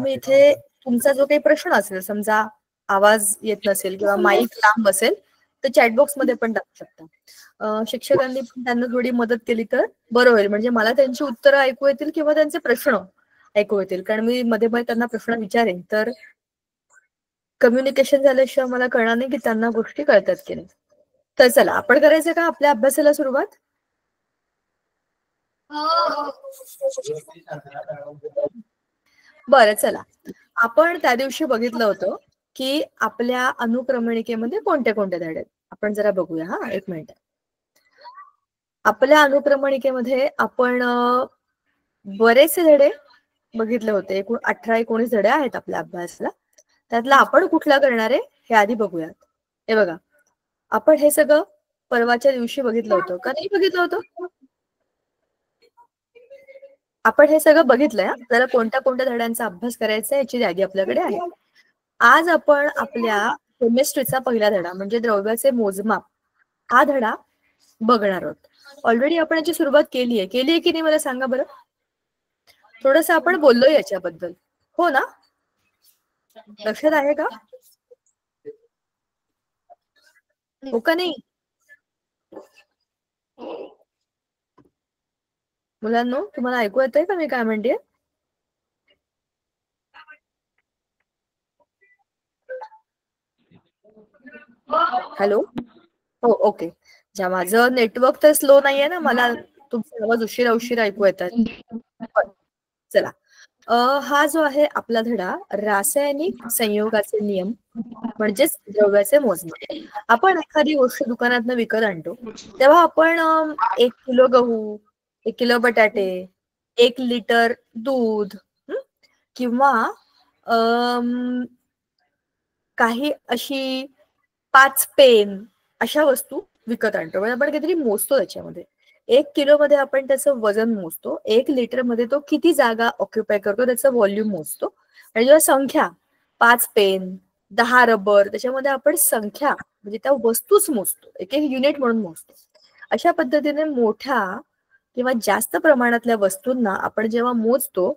तुम्ही इथे तुमचा जो काही प्रश्न असेल, समजा आवाज येत नसेल किंवा माईक लांब असेल तर चॅटबॉक्स मध्ये पण टाकू शकता. शिक्षकांनी पण त्यांना थोडी मदत केली तर बरं होईल, म्हणजे मला त्यांची उत्तरं ऐकू येतील किंवा त्यांचे प्रश्न ऐकू येतील, कारण मी मध्ये मध्ये त्यांना प्रश्न विचारेन तर कम्युनिकेशन झाल्याशिवाय मला कळणार नाही की त्यांना गोष्टी कळतात की नाही. तर चला आपण करायचं का आपल्या अभ्यासाला सुरुवात? बरं चला, आपण त्या दिवशी बघितलं होतं की आपल्या अनुक्रमणिकेमध्ये कोणते कोणते धडे आहेत. आपण जरा बघूया. हा, एक मिनिट. आपल्या अनुक्रमणिकेमध्ये आपण बरेचसे धडे बघितले होते. एकूण 18-19 धडे आहेत आपल्या अभ्यासाला. त्यातला आपण कुठला करणार आहे हे आधी बघूयात. हे बघा, आपण हे सगळं परवाच्या दिवशी बघितलं होतं का नाही बघितलं होतं? आपण हे सगळं बघितलंय. जरा कोणत्या कोणत्या धड्यांचा अभ्यास करायचा याची यादी आपल्याकडे आहे. आज आपण आपल्या केमिस्ट्रीचा पहिला धडा म्हणजे द्रव्याचे मोजमाप हा धडा बघणार आहोत. ऑलरेडी आपण याची सुरुवात केली आहे की नाही मला सांगा बरं. थोडस आपण बोललोय याच्याबद्दल, हो ना? लक्षात आहे का? हो का नाही मुलांनो? तुम्हाला ऐकू येतंय का मी काय म्हणते? हॅलो. हो, ओके. माझं नेटवर्क तर स्लो नाहीये ना, मला तुमचा आवाज उशिरा ऐकू येतात. चला, हा जो आहे आपला धडा रासायनिक संयोगाचे नियम म्हणजेच द्रव्याचे मोजमाप. आपण एखादी गोष्ट दुकानातनं विकत आणतो तेव्हा आपण 1 किलो गहू, 1 किलो बटाटे, 1 लिटर दूध किंवा काही अशी 5 पेन अशा वस्तू विकत आणतो. म्हणजे आपण काहीतरी मोजतो त्याच्यामध्ये. 1 किलो मध्ये आपण त्याचं वजन मोजतो, 1 लिटर मध्ये तो किती जागा ऑक्युपाय करतो त्याचं व्हॉल्यूम मोजतो. आणि जेव्हा संख्या 5 पेन, 10 रबर, त्याच्यामध्ये आपण संख्या म्हणजे त्या वस्तूच मोजतो, एक एक युनिट म्हणून मोजतो. अशा पद्धतीने मोठ्या किंवा जास्त प्रमाणातल्या वस्तूंना आपण जेव्हा मोजतो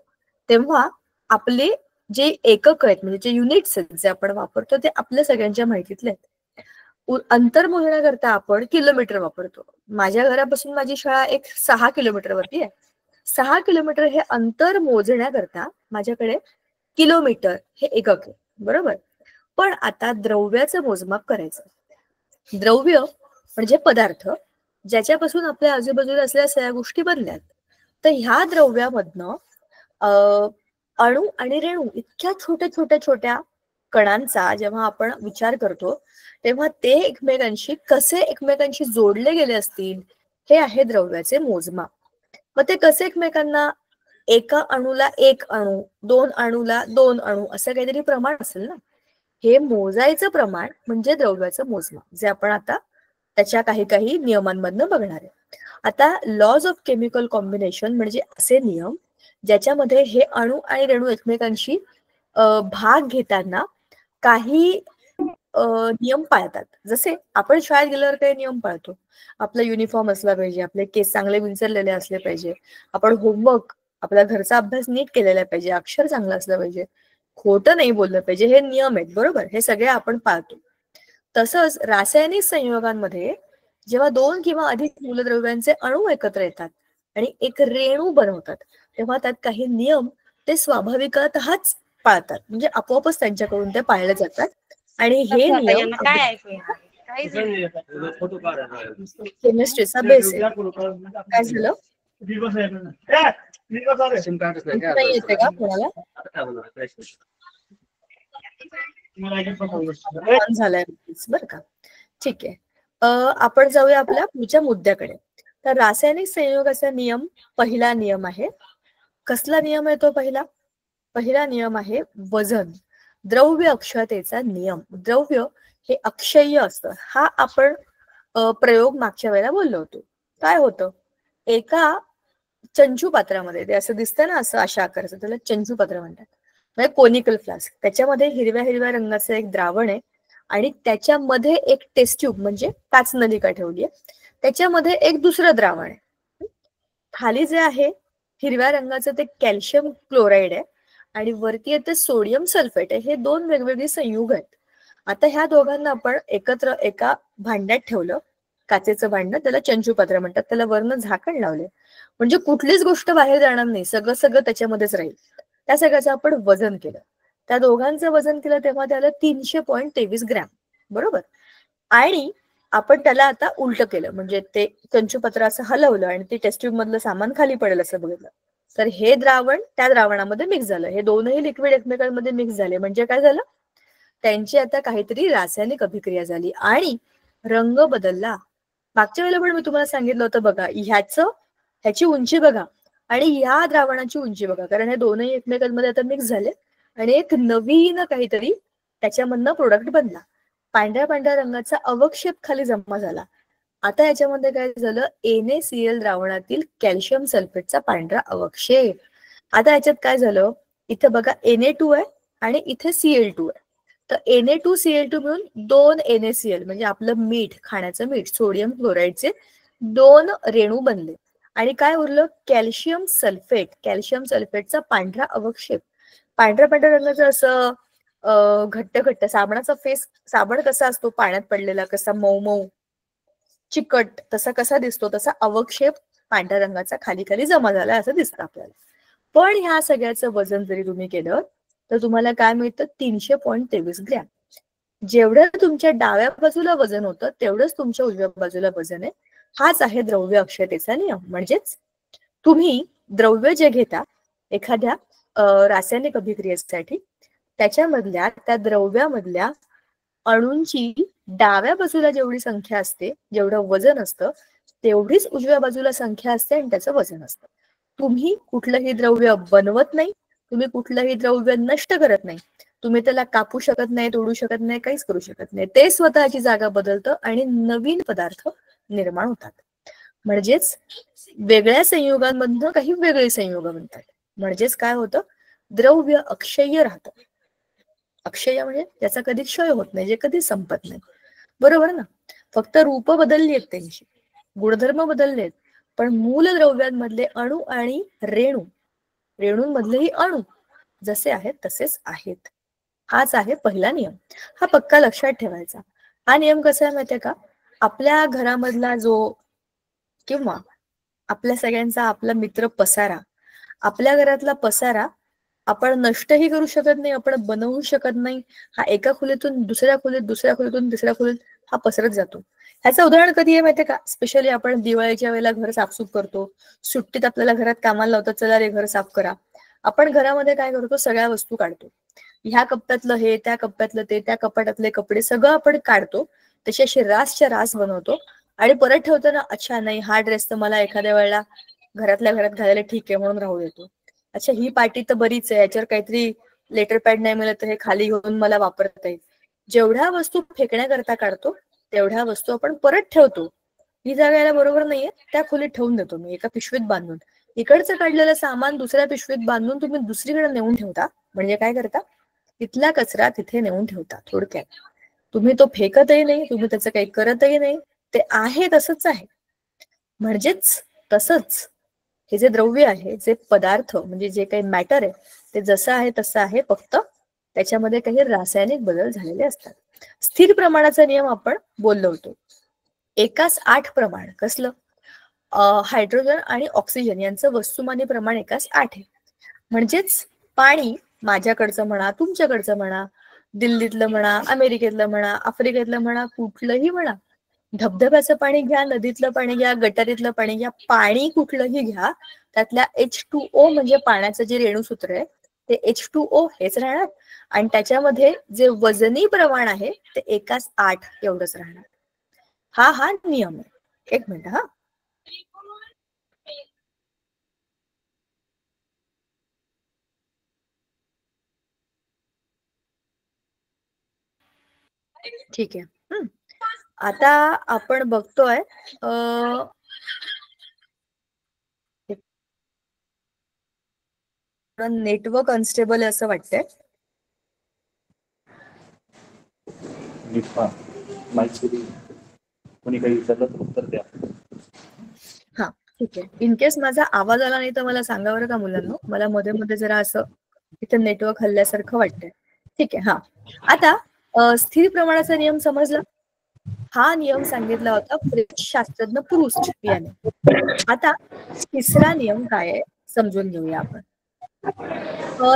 तेव्हा आपले जे एकक आहेत म्हणजे जे युनिट्स आहेत जे आपण वापरतो ते आपल्या सगळ्यांच्या माहितीतले आहेत. अंतर मोजण्याकरता आपण किलोमीटर वापरतो. माझ्या घरापासून माझी शाळा एक 6 किलोमीटर वरती आहे. 6 किलोमीटर हे अंतर मोजण्याकरता माझ्याकडे किलोमीटर हे एकक आहे, बरोबर. पण आता द्रव्याचं मोजमाप करायचं. द्रव्य म्हणजे पदार्थ ज्याच्यापासून आपल्या आजूबाजूला असलेल्या सगळ्या गोष्टी बनल्यात. तर ह्या द्रव्यामधनं अणू आणि रेणू इतक्या छोट्या छोट्या कणांचा जेव्हा आपण विचार करतो तेव्हा ते कसे एकमेकांशी जोडले गेले असतील हे आहे द्रव्याचे मोजमाप. मग ते कसे एकमेकांना, एका अणूला 1 अणू, 2 अणूला 2 अणू असं काहीतरी प्रमाण असेल ना, हे मोजायचं प्रमाण म्हणजे द्रव्याचं मोजमाप, जे आपण आता त्याच्या काही नियमांमधनं बघणार आहे. आता लॉज ऑफ केमिकल कॉम्बिनेशन म्हणजे असे नियम ज्याच्यामध्ये हे अणू आणि रेणू एकमेकांशी भाग घेताना काही नियम पाळतात. जसे आपण शाळेत गेल्यावर काही नियम पाळतो. आपला युनिफॉर्म असला पाहिजे, आपले केस चांगले विंचरलेले असले पाहिजे, आपण होमवर्क आपला घरचा अभ्यास नीट केलेला पाहिजे, अक्षर चांगलं असलं पाहिजे, खोटं नाही बोललं पाहिजे, हे नियम आहेत, बरोबर. हे सगळे आपण पाळतो. तसंच रासायनिक संयोगांमध्ये जेव्हा 2 किंवा अधिक मूलद्रव्यांचे अणू एकत्र येतात आणि एक रेणू बनवतात तेव्हा त्यात काही नियम ते स्वाभाविकतःच पाळतात, म्हणजे आपोआपच त्यांच्याकडून ते पाळले जातात. आणि हे नियम केमिस्ट्रीचा बेस आहे. काय झालं? नाही येते का कोणाला? झालंय बरं का. ठीक आहे. आपण जाऊया आपल्या पुढच्या मुद्द्याकडे. तर रासायनिक संयोगाचा नियम पहिला नियम आहे. कसला नियम आहे तो पहिला? पहिला नियम आहे वजन, द्रव्य अक्षयतेचा नियम. द्रव्य हे अक्षय्य असतं. हा आपण प्रयोग मागच्या वेळेला बोललो होतो. काय होतं, एका चंचू पात्रामध्ये, ते असं दिसतं ना, असं अशा आकाराचं, त्याला चंचू पात्र म्हणतात, म्हणजे कोनिकल फ्लास्क. त्याच्यामध्ये हिरव्या रंगाचं एक द्रावण आहे आणि त्याच्यामध्ये एक टेस्ट ट्यूब म्हणजे काच नलिका ठेवली आहे. त्याच्यामध्ये एक दुसरं द्रावण आहे. खाली जे आहे हिरव्या रंगाचं ते कॅल्शियम क्लोराईड आहे आणि वरती येते सोडियम सल्फेट. हे दोन वेगवेगळी संयुग आहेत. आता ह्या दोघांना आपण एकत्र एका भांड्यात ठेवलं, काचेचं भांड, त्याला चंचुपात्र म्हणतात, त्याला वरनं झाकण लावले, म्हणजे कुठलीच गोष्ट बाहेर जाणार नाही, सगळं सगळं त्याच्यामध्येच राहील. त्या सगळ्याचं आपण वजन केलं. त्या दोघांचं वजन केलं तेव्हा त्याला 300.23 ग्रॅम, बरोबर. आणि आपण त्याला आता उलट केलं, म्हणजे ते चंचुपत्र असं हलवलं आणि ते टेस्ट ट्यूब मधलं सामान खाली पडेल असं बघितलं. तर हे द्रावण त्या द्रावणामध्ये मिक्स झालं. हे दोनही लिक्विड एकमेकांमध्ये मिक्स झाले, म्हणजे काय झालं, त्यांची आता काहीतरी रासायनिक अभिक्रिया झाली आणि रंग बदलला. मागच्या वेळेला पण मी तुम्हाला सांगितलं होतं बघा, ह्याची उंची बघा आणि ह्या द्रावणाची उंची बघा, कारण हे दोनही एकमेकांमध्ये आता मिक्स झाले आणि एक नवीन काहीतरी त्याच्यामधनं प्रोडक्ट बनला. पांढऱ्या पांढऱ्या रंगाचा अवक्षेप खाली जमा झाला. आता याच्यामध्ये काय झालं, NaCl द्रावणातील कॅल्शियम सल्फेटचा पांढरा अवक्षेप. आता याच्यात काय झालं, इथं बघा Na2 आहे आणि इथे Cl2 आहे. तर Na2Cl2 मिळून 2 NaCl, म्हणजे आपलं मीठ, खाण्याचं मीठ, सोडियम क्लोराईडचे 2 रेणू बनले. आणि काय उरलं, कॅल्शियम सल्फेट. कॅल्शियम सल्फेटचा पांढरा अवक्षेप. पांढऱ्या पांढऱ्या रंगाचं असं घट्ट घट्ट साबणाचा फेस, साबण कसा असतो पाण्यात पडलेला, कसा मऊ मऊ चिकट, तसा कसा दिसतो, तसा अवक्षेप पांढऱ्या रंगाचा खाली खाली जमा झाला असं दिसतं आपल्याला. पण ह्या सगळ्याचं वजन जरी तुम्ही केलं तर तुम्हाला काय मिळतं, 300.23 ग्रॅम. जेवढं तुमच्या डाव्या बाजूला वजन होतं तेवढंच तुमच्या उजव्या बाजूला वजन आहे. हाच आहे द्रव्य अक्षयतेचा नियम. म्हणजेच तुम्ही द्रव्य जे घेता एखाद्या रासायनिक अभिक्रियेसाठी, त्याच्यामधल्या त्या द्रव्यामधल्या अणूंची डाव्या बाजूला जेवढी संख्या असते, जेवढं वजन असतं, तेवढीच उजव्या बाजूला संख्या असते आणि त्याचं वजन असतं. तुम्ही कुठलंही द्रव्य बनवत नाही, तुम्ही कुठलंही द्रव्य नष्ट करत नाही, तुम्ही त्याला कापू शकत नाही, तोडू शकत नाही, काहीच करू शकत नाही. ते स्वतःची जागा बदलतं आणि नवीन पदार्थ निर्माण होतात. म्हणजेच वेगळ्या संयुगांमधनं काही वेगळे संयुग बनतात. म्हणजेच काय होतं, द्रव्य अक्षय्य राहतं. अक्षय म्हणजे त्याचा कधी क्षय होत नाही, जे कधी संपत नाही, बरोबर ना. फक्त रूप बदलली आहेत, त्यांची गुणधर्म बदलले आहेत, पण मूल द्रव्यांमधले अणू आणि रेणूंमधलेही अणू जसे आहेत तसेच आहेत. हाच आहे पहिला नियम. हा पक्का लक्षात ठेवायचा. हा नियम कसा आहे माहितीये का, आपल्या घरामधला जो, किंवा आपल्या सगळ्यांचा आपला मित्र पसारा, आपल्या घरातला पसारा आपण नष्टही करू शकत नाही, आपण बनवू शकत नाही. हा एका खोलीतून दुसऱ्या खोलीत, दुसऱ्या खोलीतून तिसऱ्या खोलीत हा पसरत जातो. ह्याचं उदाहरण कधी आहे माहितीये का, स्पेशली आपण दिवाळीच्या वेळेला घर साफसूफ करतो, सुट्टीत आपल्याला घरात कामाला लावतात, चला रे घर साफ करा. आपण घरामध्ये काय करतो, सगळ्या वस्तू काढतो, ह्या कप्प्यातलं हे, त्या कप्प्यातलं ते, त्या कपाटातले कपडे, सगळं आपण काढतो, तशी अशी रासच्या रास बनवतो आणि परत ठेवतो ना, अच्छा नाही हा ड्रेस तर मला एखाद्या वेळेला घरातल्या घरात घालायला ठीक आहे म्हणून राहू देतो. अच्छा ही पार्टी तर बरीच आहे, याच्यावर काहीतरी लेटर पॅड नाही मिळत तर हे खाली घेऊन मला वापरता येईल. जेवढ्या वस्तू फेकण्याकरता काढतो तेवढ्या वस्तू आपण परत ठेवतो. ही जागा यायला बरोबर नाहीये, त्या खोलीत ठेवून देतो मी एका पिशवीत बांधून. इकडचं काढलेलं सामान दुसऱ्या पिशवीत बांधून तुम्ही दुसरीकडे नेऊन ठेवता. म्हणजे काय करता, तिथला कचरा तिथे नेऊन ठेवता. थोडक्यात तुम्ही तो फेकतही नाही, तुम्ही त्याचं काही करतही नाही, ते आहे तसंच आहे. म्हणजेच तसंच हे जे द्रव्य आहे, जे पदार्थ म्हणजे जे काही मॅटर आहे, ते जसं आहे तसं आहे, फक्त त्याच्यामध्ये काही रासायनिक बदल झालेले असतात. स्थिर प्रमाणाचा नियम आपण बोललो होतो. एकास 8 प्रमाण कसलं, हायड्रोजन आणि ऑक्सिजन यांचं वस्तुमानी प्रमाण एकास 8 आहे. म्हणजेच पाणी माझ्याकडचं म्हणा, तुमच्याकडचं म्हणा, दिल्लीतलं म्हणा, अमेरिकेतलं म्हणा, आफ्रिकेतलं म्हणा, कुठलंही म्हणा, धबधब्याचं पाणी घ्या, नदीतलं पाणी घ्या, गटारीतलं पाणी घ्या, पाणी कुठलंही घ्या, त्यातल्या H2O म्हणजे पाण्याचं जे रेणूसूत्र आहे ते H2O हेच राहणार आणि त्याच्यामध्ये जे वजनी प्रमाण आहे ते एकास 8 एवढंच राहणार. हा नियम आहे. एक मिनिट हा. ठीक आहे. आता आपण बघतोय नेटवर्क अनस्टेबल आहे असं वाटतंय. कोणी काही विचारलं तर उत्तर द्या. हा ठीक आहे. इन केस माझा आवाज आला नाही तर मला सांगा बरं का मुलांना, मला मध्ये मध्ये जरा असं इथं नेटवर्क हल्ल्यासारखं वाटतंय. ठीक आहे. हा, आता स्थिर प्रमाणाचा नियम समजला. हा नियम सांगितला होता फ्रेंच शास्त्रज्ञ प्रूस्ट याने. आता तिसरा नियम काय आहे समजून घेऊया आपण.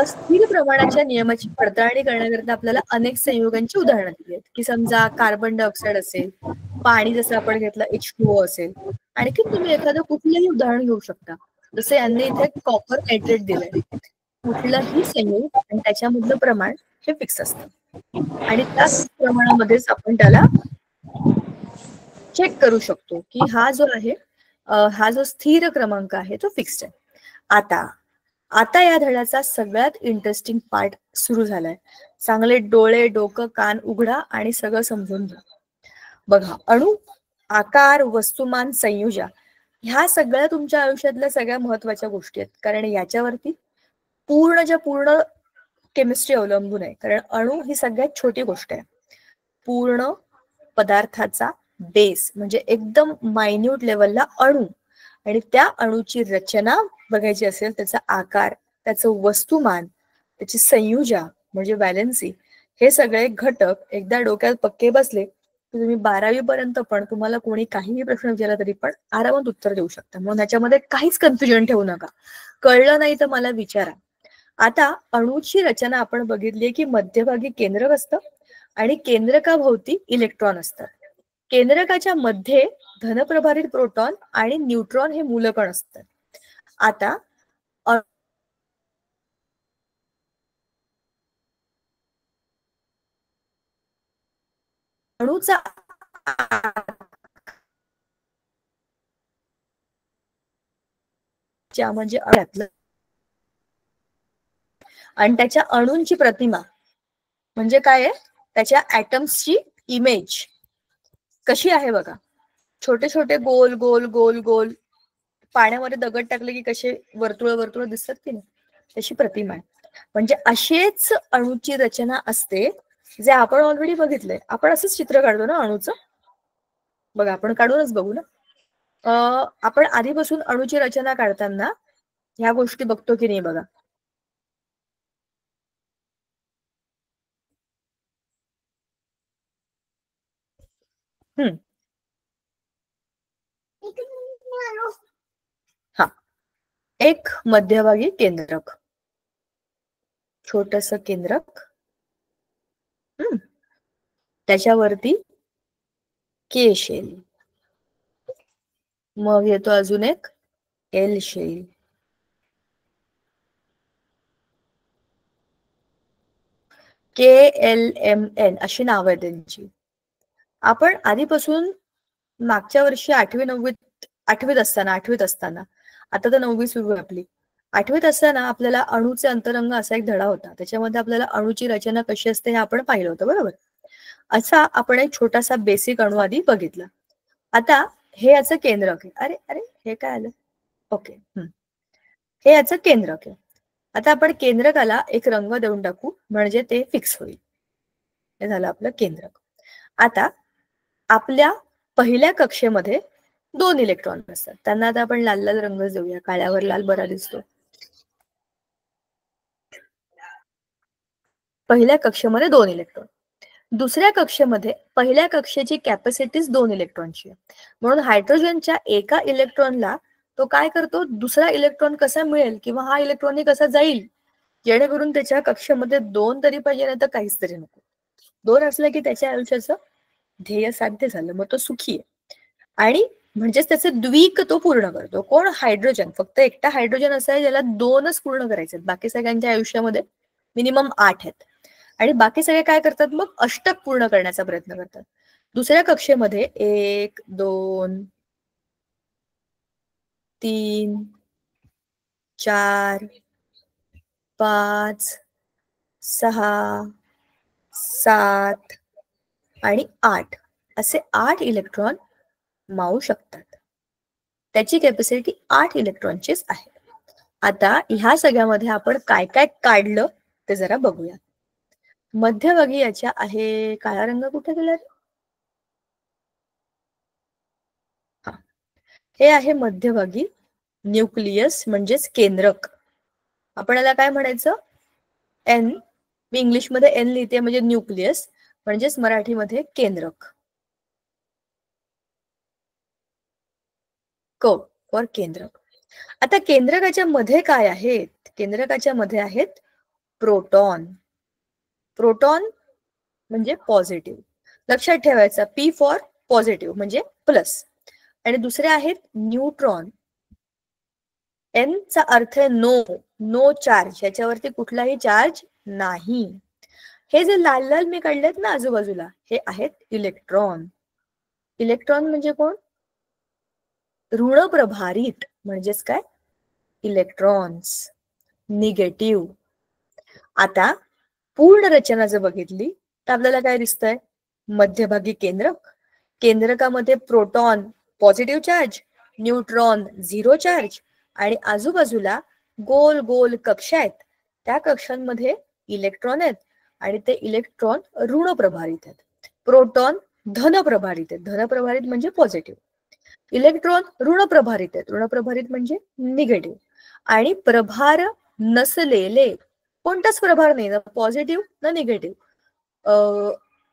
स्थिर प्रमाणाच्या नियमाची पडताळणी करण्याकरता आपल्याला अनेक संयोगांची उदाहरणं दिली आहेत, की समजा कार्बन डायऑक्साईड असेल, पाणी जसं आपण घेतलं H2O असेल, आणखी तुम्ही एखादं कुठलंही उदाहरण घेऊ शकता. जसं यांनी इथे कॉपर नायट्रेट दिलंय. कुठलंही संयोग आणि त्याच्यामधलं प्रमाण हे फिक्स असतं आणि त्या प्रमाणामध्येच आपण त्याला चेक करू शकतो की हा जो आहे हा जो स्थिर क्रमांक आहे तो फिक्स्ड आहे. आता या धड्याचा सगळ्यात इंटरेस्टिंग पार्ट सुरू झालाय. चांगले डोळे, डोकं, कान उघडा आणि सगळं समजून घ्या. बघा, अणु, आकार, वस्तुमान, संयोजा ह्या सगळ्या तुमच्या आयुष्यातल्या सगळ्या महत्वाच्या गोष्टी आहेत, कारण याच्यावरती पूर्ण केमिस्ट्री अवलंबून आहे. कारण अणु ही सगळ्यात छोटी गोष्ट आहे. पूर्ण पदार्थाचा बेस म्हणजे एकदम मायन्यूट लेवलला अणु, आणि त्या अणुची रचना बघायची असेल, त्याचा आकार, त्याचं वस्तुमान, त्याची संयुजा म्हणजे व्हॅलेन्सी, हे सगळे घटक एकदा डोक्यात पक्के बसले की तुम्ही 12वी पर्यंत पण तुम्हाला कोणी काहीही प्रश्न विचारला तरी पण आरामात उत्तर देऊ शकता. म्हणून ह्याच्यामध्ये काहीच कन्फ्युजन ठेवू नका. कळलं नाही तर मला विचारा. आता अणूची रचना आपण बघितली की मध्यभागी केंद्रक असतं आणि केंद्रकाभोवती इलेक्ट्रॉन असतात. केंद्रकाच्या मध्ये धनप्रभारित प्रोटॉन आणि न्यूट्रॉन हे मूलकण असतात. आता अणूचा म्हणजे अणूतलं आणि त्याच्या अणूंची प्रतिमा म्हणजे काय आहे, त्याच्या ऍटम्सची इमेज कशी आहे बघा. छोटे छोटे गोल गोल गोल गोल पाण्यामध्ये दगड टाकले की कसे वर्तुळ दिसतात की नाही, तशी प्रतिमा आहे. म्हणजे अशीच अणूची रचना असते जे आपण ऑलरेडी बघितलंय. आपण असंच चित्र काढतो ना अणूचं, बघा आपण काढूनच बघू ना. आपण आधीपासून अणूची रचना काढताना ह्या गोष्टी बघतो की नाही बघा. हा, एक मध्यभागी केंद्रक, छोटस केंद्रक, त्याच्यावरती के शेल, मग येतो अजून एक एल शेल, KLMN अशी नाव आहे त्यांची. आपण आधीपासून मागच्या वर्षी आठवीत असताना, आता तर 9वी सुरू आहे आपली. 8वीत असताना आपल्याला अणूचे अंतरंग असा एक धडा होता. त्याच्यामध्ये आपल्याला अणूची रचना कशी असते हे आपण पाहिलं होतं, बरोबर. असा आपण एक छोटासा बेसिक अणू आधी बघितला. आता हे याचं केंद्रक आहे. अरे अरे हे काय आलं, ओके. हे याचं केंद्रक आहे. आता आपण केंद्रकाला एक रंग देऊन टाकू म्हणजे ते फिक्स होईल. हे झालं आपलं केंद्रक. आता आपल्या पहिल्या कक्षेमध्ये 2 इलेक्ट्रॉन असतात. त्यांना आता आपण लाल लाल रंग देऊया, काळ्यावर लाल बरा दिसतो. पहिल्या कक्षेमध्ये 2 इलेक्ट्रॉन. दुसऱ्या कक्षेमध्ये पहिल्या कक्षेची कॅपॅसिटी 2 इलेक्ट्रॉनची आहे. म्हणून हायड्रोजनच्या एका इलेक्ट्रॉनला तो काय करतो, दुसरा इलेक्ट्रॉन कसा मिळेल किंवा हा इलेक्ट्रॉन कसा जाईल, जेणेकरून त्याच्या कक्षेमध्ये 2 तरी पाहिजे, नाही तर काहीच तरी नको. 2 असलं की त्याच्या आयुष्याचं ध्येय साध्य झालं, मग तो सुखी आहे. आणि म्हणजेच त्याचं द्विक तो पूर्ण करतो. कोण, हायड्रोजन. फक्त एकटा हायड्रोजन असा आहे ज्याला 2च पूर्ण करायचे आहेत. बाकी सगळ्यांच्या आयुष्यामध्ये मिनिमम 8 आहेत. आणि बाकी सगळे काय करतात, मग अष्टक पूर्ण करण्याचा प्रयत्न करतात. दुसऱ्या कक्षेमध्ये 1 2 3 4 5 6 7 आणि 8 असे 8 इलेक्ट्रॉन मावू शकतात. त्याची कॅपॅसिटी 8 इलेक्ट्रॉनचीच आहे. आता ह्या सगळ्यामध्ये आपण काय काय काढलं ते जरा बघूया. मध्यभागी याच्या आहे, काळा रंग कुठे गेला? हा, हे आहे मध्यभागी न्यूक्लियस म्हणजेच केंद्रक. आपण याला काय म्हणायचं, एन, मी इंग्लिशमध्ये एन लिहिते म्हणजे न्यूक्लियस, म्हणजेच मराठीमध्ये केंद्रक. क फॉर केंद्रक. आता केंद्रकाच्या मध्ये काय आहेत? केंद्रकाच्या मध्ये आहेत प्रोटॉन. प्रोटॉन म्हणजे पॉझिटिव्ह. लक्षात ठेवायचा, पी फॉर पॉझिटिव्ह म्हणजे प्लस. आणि दुसरे आहेत न्यूट्रॉन. एन चा अर्थ आहे नो, नो चार्ज, याच्यावरती कुठलाही चार्ज नाही. हे जे लाल लाल मी काढलेत ना आजूबाजूला, हे आहेत इलेक्ट्रॉन. इलेक्ट्रॉन म्हणजे कोण? ऋण प्रभारित, म्हणजेच काय? इलेक्ट्रॉन्स. निगेटिव्ह. आता पूर्ण रचना जर बघितली तर आपल्याला काय दिसतंय? मध्यभागी केंद्रक, केंद्रकामध्ये proton positive charge, neutron zero charge, आणि आजूबाजूला गोल गोल कक्षा आहेत. त्या कक्षांमध्ये इलेक्ट्रॉन आहेत आणि ते इलेक्ट्रॉन ऋण प्रभारित आहेत. प्रोटॉन धन प्रभारित आहेत. धन प्रभारित म्हणजे पॉझिटिव्ह. इलेक्ट्रॉन ऋण प्रभारित आहेत. ऋण प्रभारित म्हणजे निगेटिव्ह. आणि प्रभार नसलेले, कोणताच प्रभार नाही, ना पॉझिटिव्ह ना निगेटिव्ह,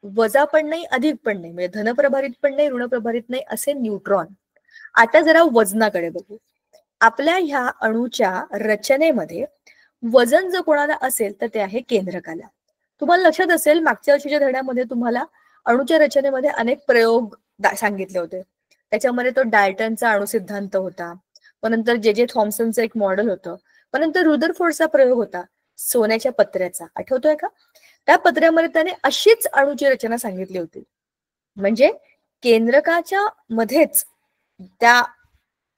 वजा पण नाही अधिक पण नाही, म्हणजे धनप्रभारित पण नाही ऋण प्रभारित नाही, असे न्यूट्रॉन. आता जरा वजनाकडे बघू. आपल्या ह्या अणूच्या रचनेमध्ये वजन जर कोणाला असेल तर ते आहे केंद्रकाला. तुम्हाला लक्षात असेल मागच्या वर्षीच्या धड्यामध्ये तुम्हाला अणूच्या रचनेमध्ये अनेक प्रयोग सांगितले होते. त्याच्यामध्ये तो डाल्टनचा अणु सिद्धांत होता, मग नंतर जे जे थॉम्सनचं एक मॉडेल होतं, मग नंतर रुदरफोर्डचा प्रयोग होता सोन्याच्या पत्र्याचा, आठवतोय का? त्या पत्र्यामध्ये त्याने अशीच अणूची रचना सांगितली होती. म्हणजे केंद्रकाच्या मध्येच त्या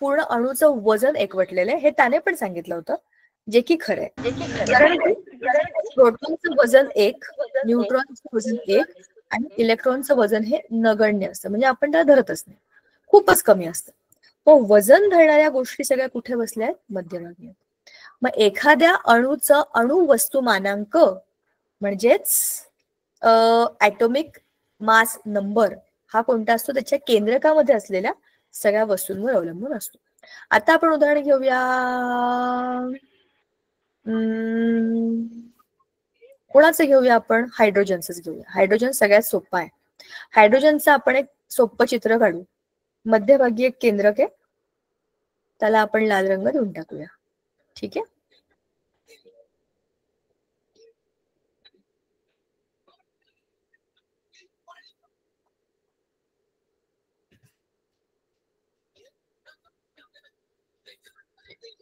पूर्ण अणूचं वजन एकवटलेलं आहे, हे त्याने पण सांगितलं होतं, जे की खरं आहे. प्रोटॉनचं वजन 1, न्यूट्रॉनचं वजन 1 आणि इलेक्ट्रॉनचं वजन हे नगण्य असतं, म्हणजे आपण त्याला धरतच नाही, खूपच कमी असतं. मग वजन धरणाऱ्या गोष्टी सगळ्या कुठे बसल्या आहेत? मध्यभागी. मग एखाद्या अणूचं अणु वस्तुमानांक म्हणजेच ॲटॉमिक मास नंबर हा कोणता असतो? त्याच्या केंद्रकामध्ये असलेल्या सगळ्या वस्तूंवर अवलंबून असतो. आता आपण उदाहरण घेऊया, कोणाचं घेऊया आपण? हायड्रोजनच घेऊया. हायड्रोजन सगळ्यात सोपं आहे. हायड्रोजनचं आपण एक सोपं चित्र काढू. मध्यभागी एक केंद्रक आहे, त्याला आपण लाल रंग देऊन टाकूया. ठीक आहे.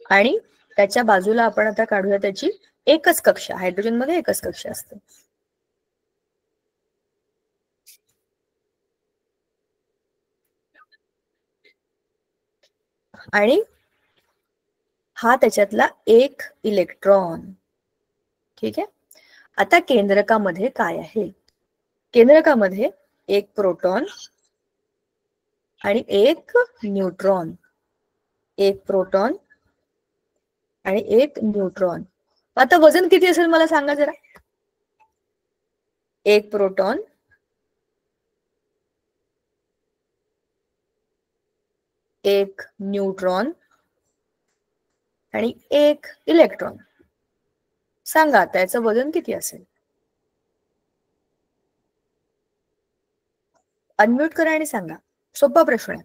आणि त्याच्या बाजूला आपण आता काढूया त्याची एकच कक्षा. हायड्रोजन मध्ये एकच कक्षा असते. आणि हा त्याच्यातला एक इलेक्ट्रॉन. ठीक आहे. आता केंद्रकामध्ये काय आहे? केंद्रकामध्ये एक प्रोटॉन आणि एक न्यूट्रॉन. एक प्रोटॉन आणि एक न्यूट्रॉन. आता वजन किती असेल मला सांगा जरा. एक प्रोटॉन, एक न्यूट्रॉन आणि एक इलेक्ट्रॉन. सांगा आता याचं वजन किती असेल? अनम्यूट करा आणि सांगा. सोपा प्रश्न आहे.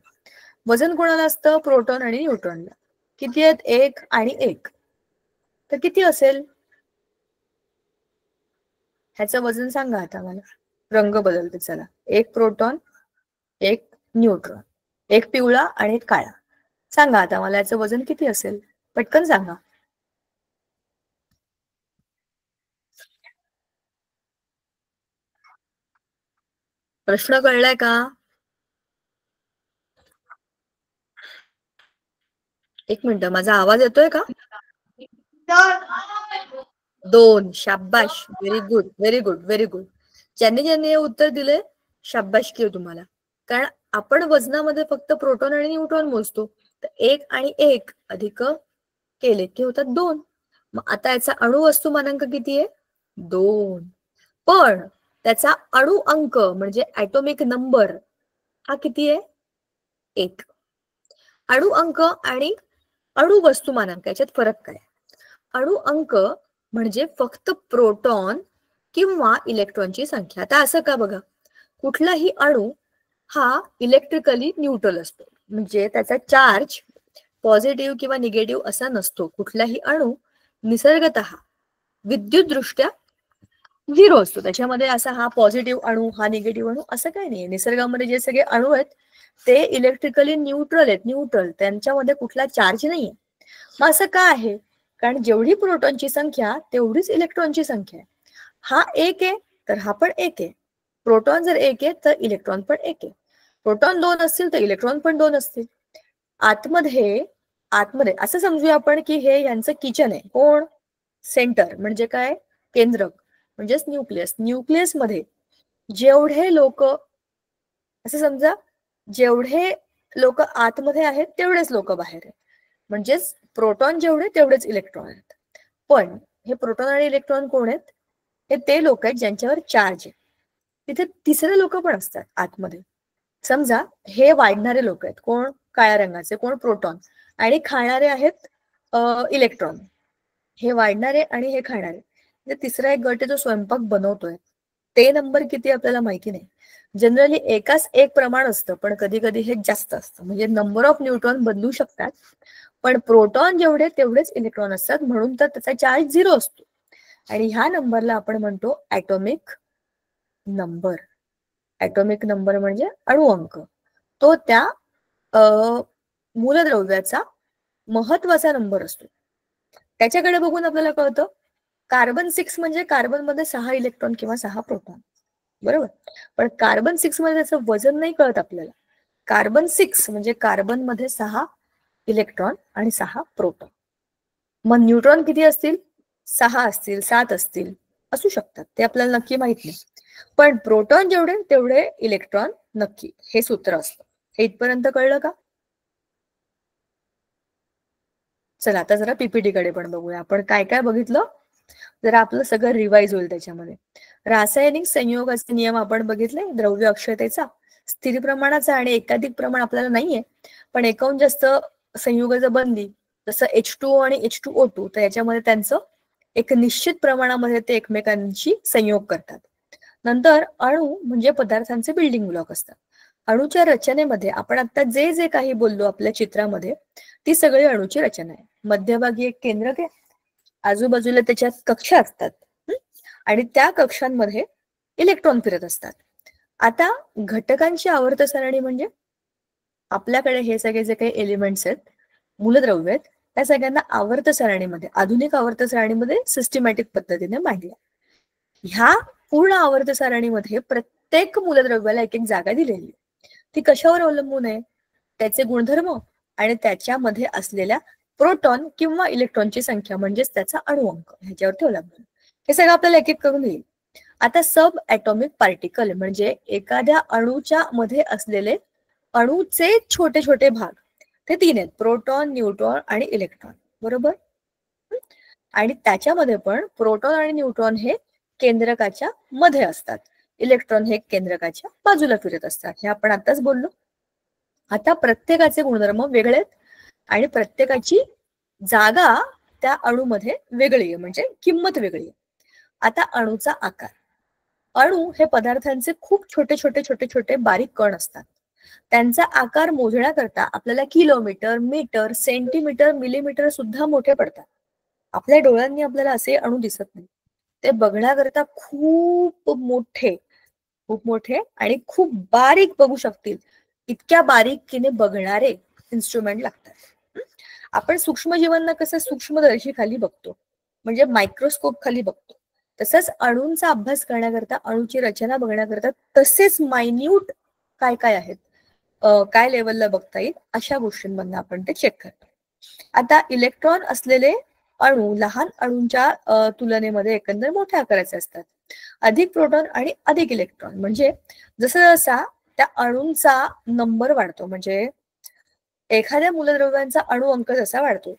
वजन कोणाला असतं? प्रोटॉन आणि न्यूट्रॉनला. किती आहेत? एक आणि एक. तर किती असेल? ह्याचं वजन सांगा आता मला. रंग बदलते चला. एक प्रोटॉन, एक न्यूट्रॉन, एक पिवळा आणि एक काळा. सांगा आता मला याचं वजन किती असेल? पटकन सांगा. प्रश्न कळलाय का? एक मिनिट, माझा आवाज येतोय का? 2. शाबाश. Very good, very good, very good. ज्यांनी ज्यांनी हे उत्तर दिले शाबासकी आहे तुम्हाला. कारण आपण वजनामध्ये फक्त प्रोटॉन आणि न्यूट्रॉन मोजतो. तर एक आणि एक अधिक केले की होतात 2. मग आता याचा अणु वस्तुमानांक किती आहे? 2. पण त्याचा अणु अंक म्हणजे ॲटॉमिक नंबर हा किती आहे? 1. अणु अंक आणि अणु वस्तुमानांक याच्यात फरक काय? अणु अंक म्हणजे फक्त प्रोटॉन किंवा इलेक्ट्रॉनची संख्या. आता असं का बघा, कुठलाही अणू हा इलेक्ट्रिकली न्यूट्रल असतो, म्हणजे त्याचा चार्ज पॉझिटिव्ह किंवा निगेटिव्ह असा नसतो. कुठलाही अणू निसर्गतः विद्युतदृष्ट्या 0 असतो. त्याच्यामध्ये असा हा पॉझिटिव्ह अणू, हा निगेटिव्ह अणू असं काही नाही. निसर्गामध्ये जे सगळे अणू आहेत ते इलेक्ट्रिकली न्यूट्रल आहेत, न्यूट्रल, त्यांच्यामध्ये कुठला चार्ज नाहीये. मग असं का आहे? कारण जेवढी प्रोटॉनची संख्या तेवढीच इलेक्ट्रॉनची संख्या आहे. हा एक आहे तर हा पण एक आहे. प्रोटॉन जर एक आहे तर इलेक्ट्रॉन पण एक आहे. प्रोटॉन 2 असतील तर इलेक्ट्रॉन पण 2 असतील. आतमध्ये आतमध्ये असं समजूया आपण की हे यांचं किचन आहे. कोण? सेंटर म्हणजे काय? केंद्रक म्हणजेच न्यूक्लियस. न्यूक्लियस मध्ये जेवढे लोक, असं समजा, जेवढे लोक आतमध्ये आहेत तेवढेच लोक बाहेर आहेत. म्हणजेच प्रोटॉन जेवढे तेवढेच इलेक्ट्रॉन आहेत. पण हे प्रोटॉन आणि इलेक्ट्रॉन कोण आहेत? हे ते लोक आहेत ज्यांच्यावर चार्ज आहे. तिथे तिसरे लोक पण असतात आतमध्ये. समजा हे वाढणारे लोक आहेत. कोण? काळ्या रंगाचे. कोण? प्रोटॉन. आणि खाणारे आहेत इलेक्ट्रॉन. हे वाढणारे आणि हे खाणारे. म्हणजे तिसरा एक गट आहे जो स्वयंपाक बनवतोय. ते नंबर किती आपल्याला माहिती नाही. जनरली एकाच एक प्रमाण असतं, पण कधी कधी हे जास्त असतं. म्हणजे नंबर ऑफ न्यूट्रॉन बदलू शकतात, पण प्रोटॉन जेवढे तेवढेच इलेक्ट्रॉन असतात, म्हणून तर त्याचा चार्ज 0 असतो. आणि ह्या नंबरला आपण म्हणतो ॲटॉमिक नंबर. ॲटॉमिक नंबर म्हणजे अणु अंक. तो त्या मूलद्रव्याचा महत्वाचा नंबर असतो. त्याच्याकडे बघून आपल्याला कळतं कार्बन 6 म्हणजे कार्बन मध्ये 6 इलेक्ट्रॉन किंवा 6 प्रोटॉन, बरोबर. पण कार्बन 6 मध्ये त्याचं वजन नाही कळत आपल्याला. कार्बन 6 म्हणजे कार्बन मध्ये 6 इलेक्ट्रॉन आणि 6 प्रोटॉन. मग न्यूट्रॉन किती असतील? 6 असतील, 7 असतील, असू शकतात, ते आपल्याला नक्की माहित नाही. पण प्रोटॉन जेवढे तेवढे इलेक्ट्रॉन नक्की, हे सूत्र असतं. हे इथपर्यंत कळलं का? चला आता जरा पीपीटी कडे पण बघूया. आपण काय काय बघितलं, जरा आपलं सगळं रिवाइज होईल त्याच्यामध्ये. रासायनिक संयोगाचे नियम आपण बघितले. द्रव्य अक्षयतेचा, स्थिर प्रमाणाचा आणि एकाधिक प्रमाण आपल्याला नाहीये, पण एकाहून जास्त संयुगाचं बंदी, जसं H2O आणि H2O2, तर याच्यामध्ये त्यांचं एक निश्चित प्रमाणामध्ये ते एकमेकांशी संयोग करतात. नंतर अणू म्हणजे पदार्थांचे बिल्डिंग ब्लॉक असतात. अणूच्या रचनेमध्ये आपण आता जे जे काही बोललो आपल्या चित्रामध्ये, ती सगळी अणूची रचना आहे. मध्यभागी एक केंद्रक आहे, आजूबाजूला त्याच्यात कक्षा असतात, आणि त्या कक्षांमध्ये इलेक्ट्रॉन फिरत असतात. आता घटकांची आवर्त सारणी म्हणजे आपल्याकडे हे सगळे जे काही एलिमेंट्स आहेत, मूलद्रव्य आहेत, त्या सगळ्यांना आवर्त सारणीमध्ये, आधुनिक आवर्त सारणीमध्ये सिस्टमॅटिक पद्धतीने मांडल्या. ह्या पूर्ण आवर्त सारणीमध्ये प्रत्येक मूलद्रव्याला एक एक जागा दिलेली आहे. ती कशावर अवलंबून आहे? त्याचे गुणधर्म आणि त्याच्यामध्ये असलेल्या प्रोटॉन किंवा इलेक्ट्रॉनची संख्या, म्हणजेच त्याचा अणु अंक, ह्याच्यावरती अवलंबून. हे सगळं आपल्याला एक एक करून येईल. आता सब ॲटॉमिक पार्टिकल म्हणजे एखाद्या अणूच्या मध्ये असलेले अणूचे छोटे छोटे भाग, ते 3 आहेत: प्रोटॉन, न्यूट्रॉन आणि इलेक्ट्रॉन, बरोबर. आणि त्याच्यामध्ये पण प्रोटॉन आणि न्यूट्रॉन हे केंद्रकाच्या मध्ये असतात, इलेक्ट्रॉन हे केंद्रकाच्या बाजूला फिरत असतात. हे आपण आताच बोललो. आता प्रत्येकाचे गुणधर्म वेगळे आहेत आणि प्रत्येकाची जागा त्या अणूमध्ये वेगळी आहे, म्हणजे किंमत वेगळी आहे. आता अणूचा आकार. अणू हे पदार्थांचे खूप छोटे छोटे छोटे छोटे बारीक कण असतात. त्यांचा आकार मोजण्याकरता आपल्याला किलोमीटर, मीटर, सेंटीमीटर, मिलीमीटर सुद्धा मोठे पडतात. आपल्या डोळ्यांनी आपल्याला असे अणू दिसत नाही. ते बघण्याकरता खूप मोठे, खूप मोठे आणि खूप बारीक बघू शकतील, इतक्या बारीकीने बघणारे इन्स्ट्रुमेंट लागतात. आपण सूक्ष्मजीवांना कसं सूक्ष्मदर्शी खाली बघतो, म्हणजे मायक्रोस्कोप खाली बघतो, तसंच अणूंचा अभ्यास करण्याकरता, अणूची रचना बघण्याकरता तसेच मायन्यूट काय काय आहेत, काय लेवलला बघता येईल, अशा गोष्टींमधून आपण ते चेक करतो. आता इलेक्ट्रॉन असलेले अणू लहान अणूंच्या तुलनेमध्ये एकंदर मोठ्या आकाराचे असतात. अधिक प्रोटॉन आणि अधिक इलेक्ट्रॉन, म्हणजे जसं जसा त्या अणूंचा नंबर वाढतो, म्हणजे एखाद्या मूलद्रव्यांचा अणु अंक जसा वाढतो,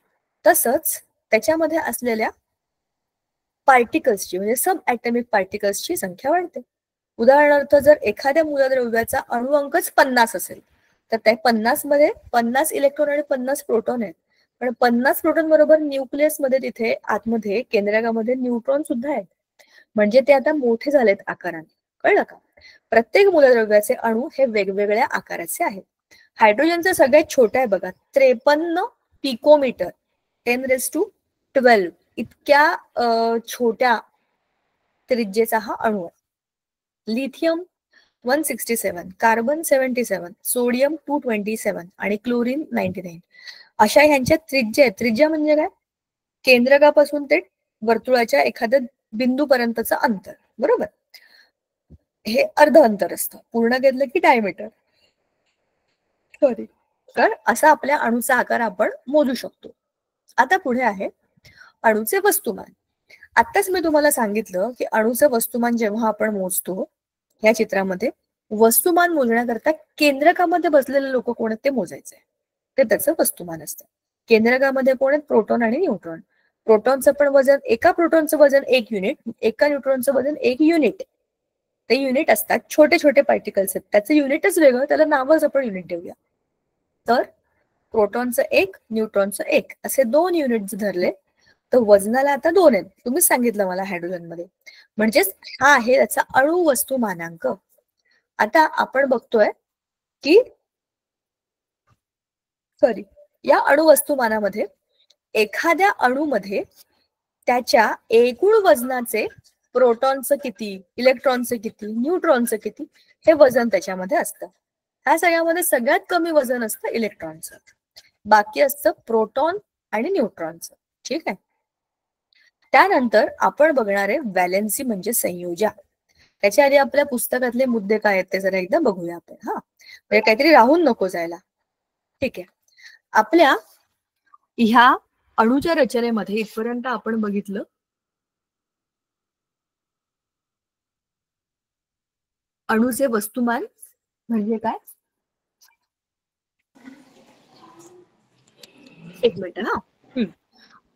तसंच त्याच्यामध्ये असलेल्या पार्टिकल्सची, म्हणजे सब ॲटॉमिक पार्टिकल्सची संख्या वाढते. उदाहरणार्थ, जर एखाद्या मूलद्रव्याचा अणु अंकच 50 असेल, तर त्या 50 मध्ये 50 इलेक्ट्रॉन आणि 50 प्रोटॉन आहेत. पण 50 प्रोटॉन बरोबर न्यूक्लियस मध्ये तिथे आतमध्ये केंद्रकामध्ये न्यूट्रॉन सुद्धा आहेत. म्हणजे ते आता मोठे झालेत आकाराने. कळलं का? प्रत्येक मूलद्रव्याचे अणू हे वेगवेगळ्या आकाराचे आहेत. हायड्रोजनचं सगळ्यात छोटं आहे बघा, 53 पिकोमीटर, 10⁻12 इतक्या छोट्या त्रिज्येचा हा अणू आहे. लिथियम 167, कार्बन 77, सोडियम 227 आणि क्लोरीन 99 अशा ह्यांच्या त्रिज्या आहेत. त्रिज्या म्हणजे काय? केंद्रकापासून ते वर्तुळाच्या एखाद्या बिंदूपर्यंतचं अंतर, बरोबर? हे अर्ध अंतर असतं. पूर्ण घेतलं की डायमीटर. सॉरी. तर असा आपल्या अणूचा आकार आपण मोजू शकतो. आता पुढे आहे अणूचे वस्तुमान. आत्ताच मी तुम्हाला सांगितलं की अणूचं वस्तुमान जेव्हा आपण मोजतो या चित्रामध्ये, वस्तुमान मोजण्याकरता केंद्रकामध्ये बसलेले लोक कोण आहेत ते मोजायचे, ते त्याचं वस्तुमान असतं. केंद्रकामध्ये कोण आहेत? प्रोटॉन आणि न्यूट्रॉन. प्रोटॉनचं पण वजन, एका प्रोटॉनचं वजन 1 युनिट, एका न्यूट्रॉनचं वजन 1 युनिट. ते युनिट असतात, छोटे छोटे पार्टिकल्स आहेत, त्याचं युनिटच वेगळं, त्याला नावच आपण युनिट देऊया. तर प्रोटॉनचं 1, न्यूट्रॉनचं 1 असे 2 युनिट धरले तर वजनाला आता 2 आहेत. तुम्हीच सांगितलं मला हायड्रोजन मध्ये. म्हणजेच हा आहे त्याचा अणु वस्तुमानांक. आता आपण बघतोय की या अणु वस्तुमानामध्ये एखाद्या अणूमध्ये त्याच्या एकूण वजनाचे प्रोटॉनचं किती, इलेक्ट्रॉनचं किती, न्यूट्रॉनचं किती हे वजन त्याच्यामध्ये असतं. ह्या सगळ्यामध्ये सगळ्यात कमी वजन असतं इलेक्ट्रॉनचं, बाकी असतं प्रोटॉन आणि न्यूट्रॉनचं. ठीक आहे. त्यानंतर आपण बघणार आहे व्हॅलेन्सी म्हणजे संयोजा. त्याच्या आधी आपल्या पुस्तकातले मुद्दे काय आहेत ते जरा एकदा बघूया आपण. म्हणजे काहीतरी राहून नको जायला. ठीक आहे. आपल्या ह्या अणूच्या रचनेमध्ये इथपर्यंत आपण बघितलं अणूचे वस्तुमान म्हणजे काय. एक मिनिट.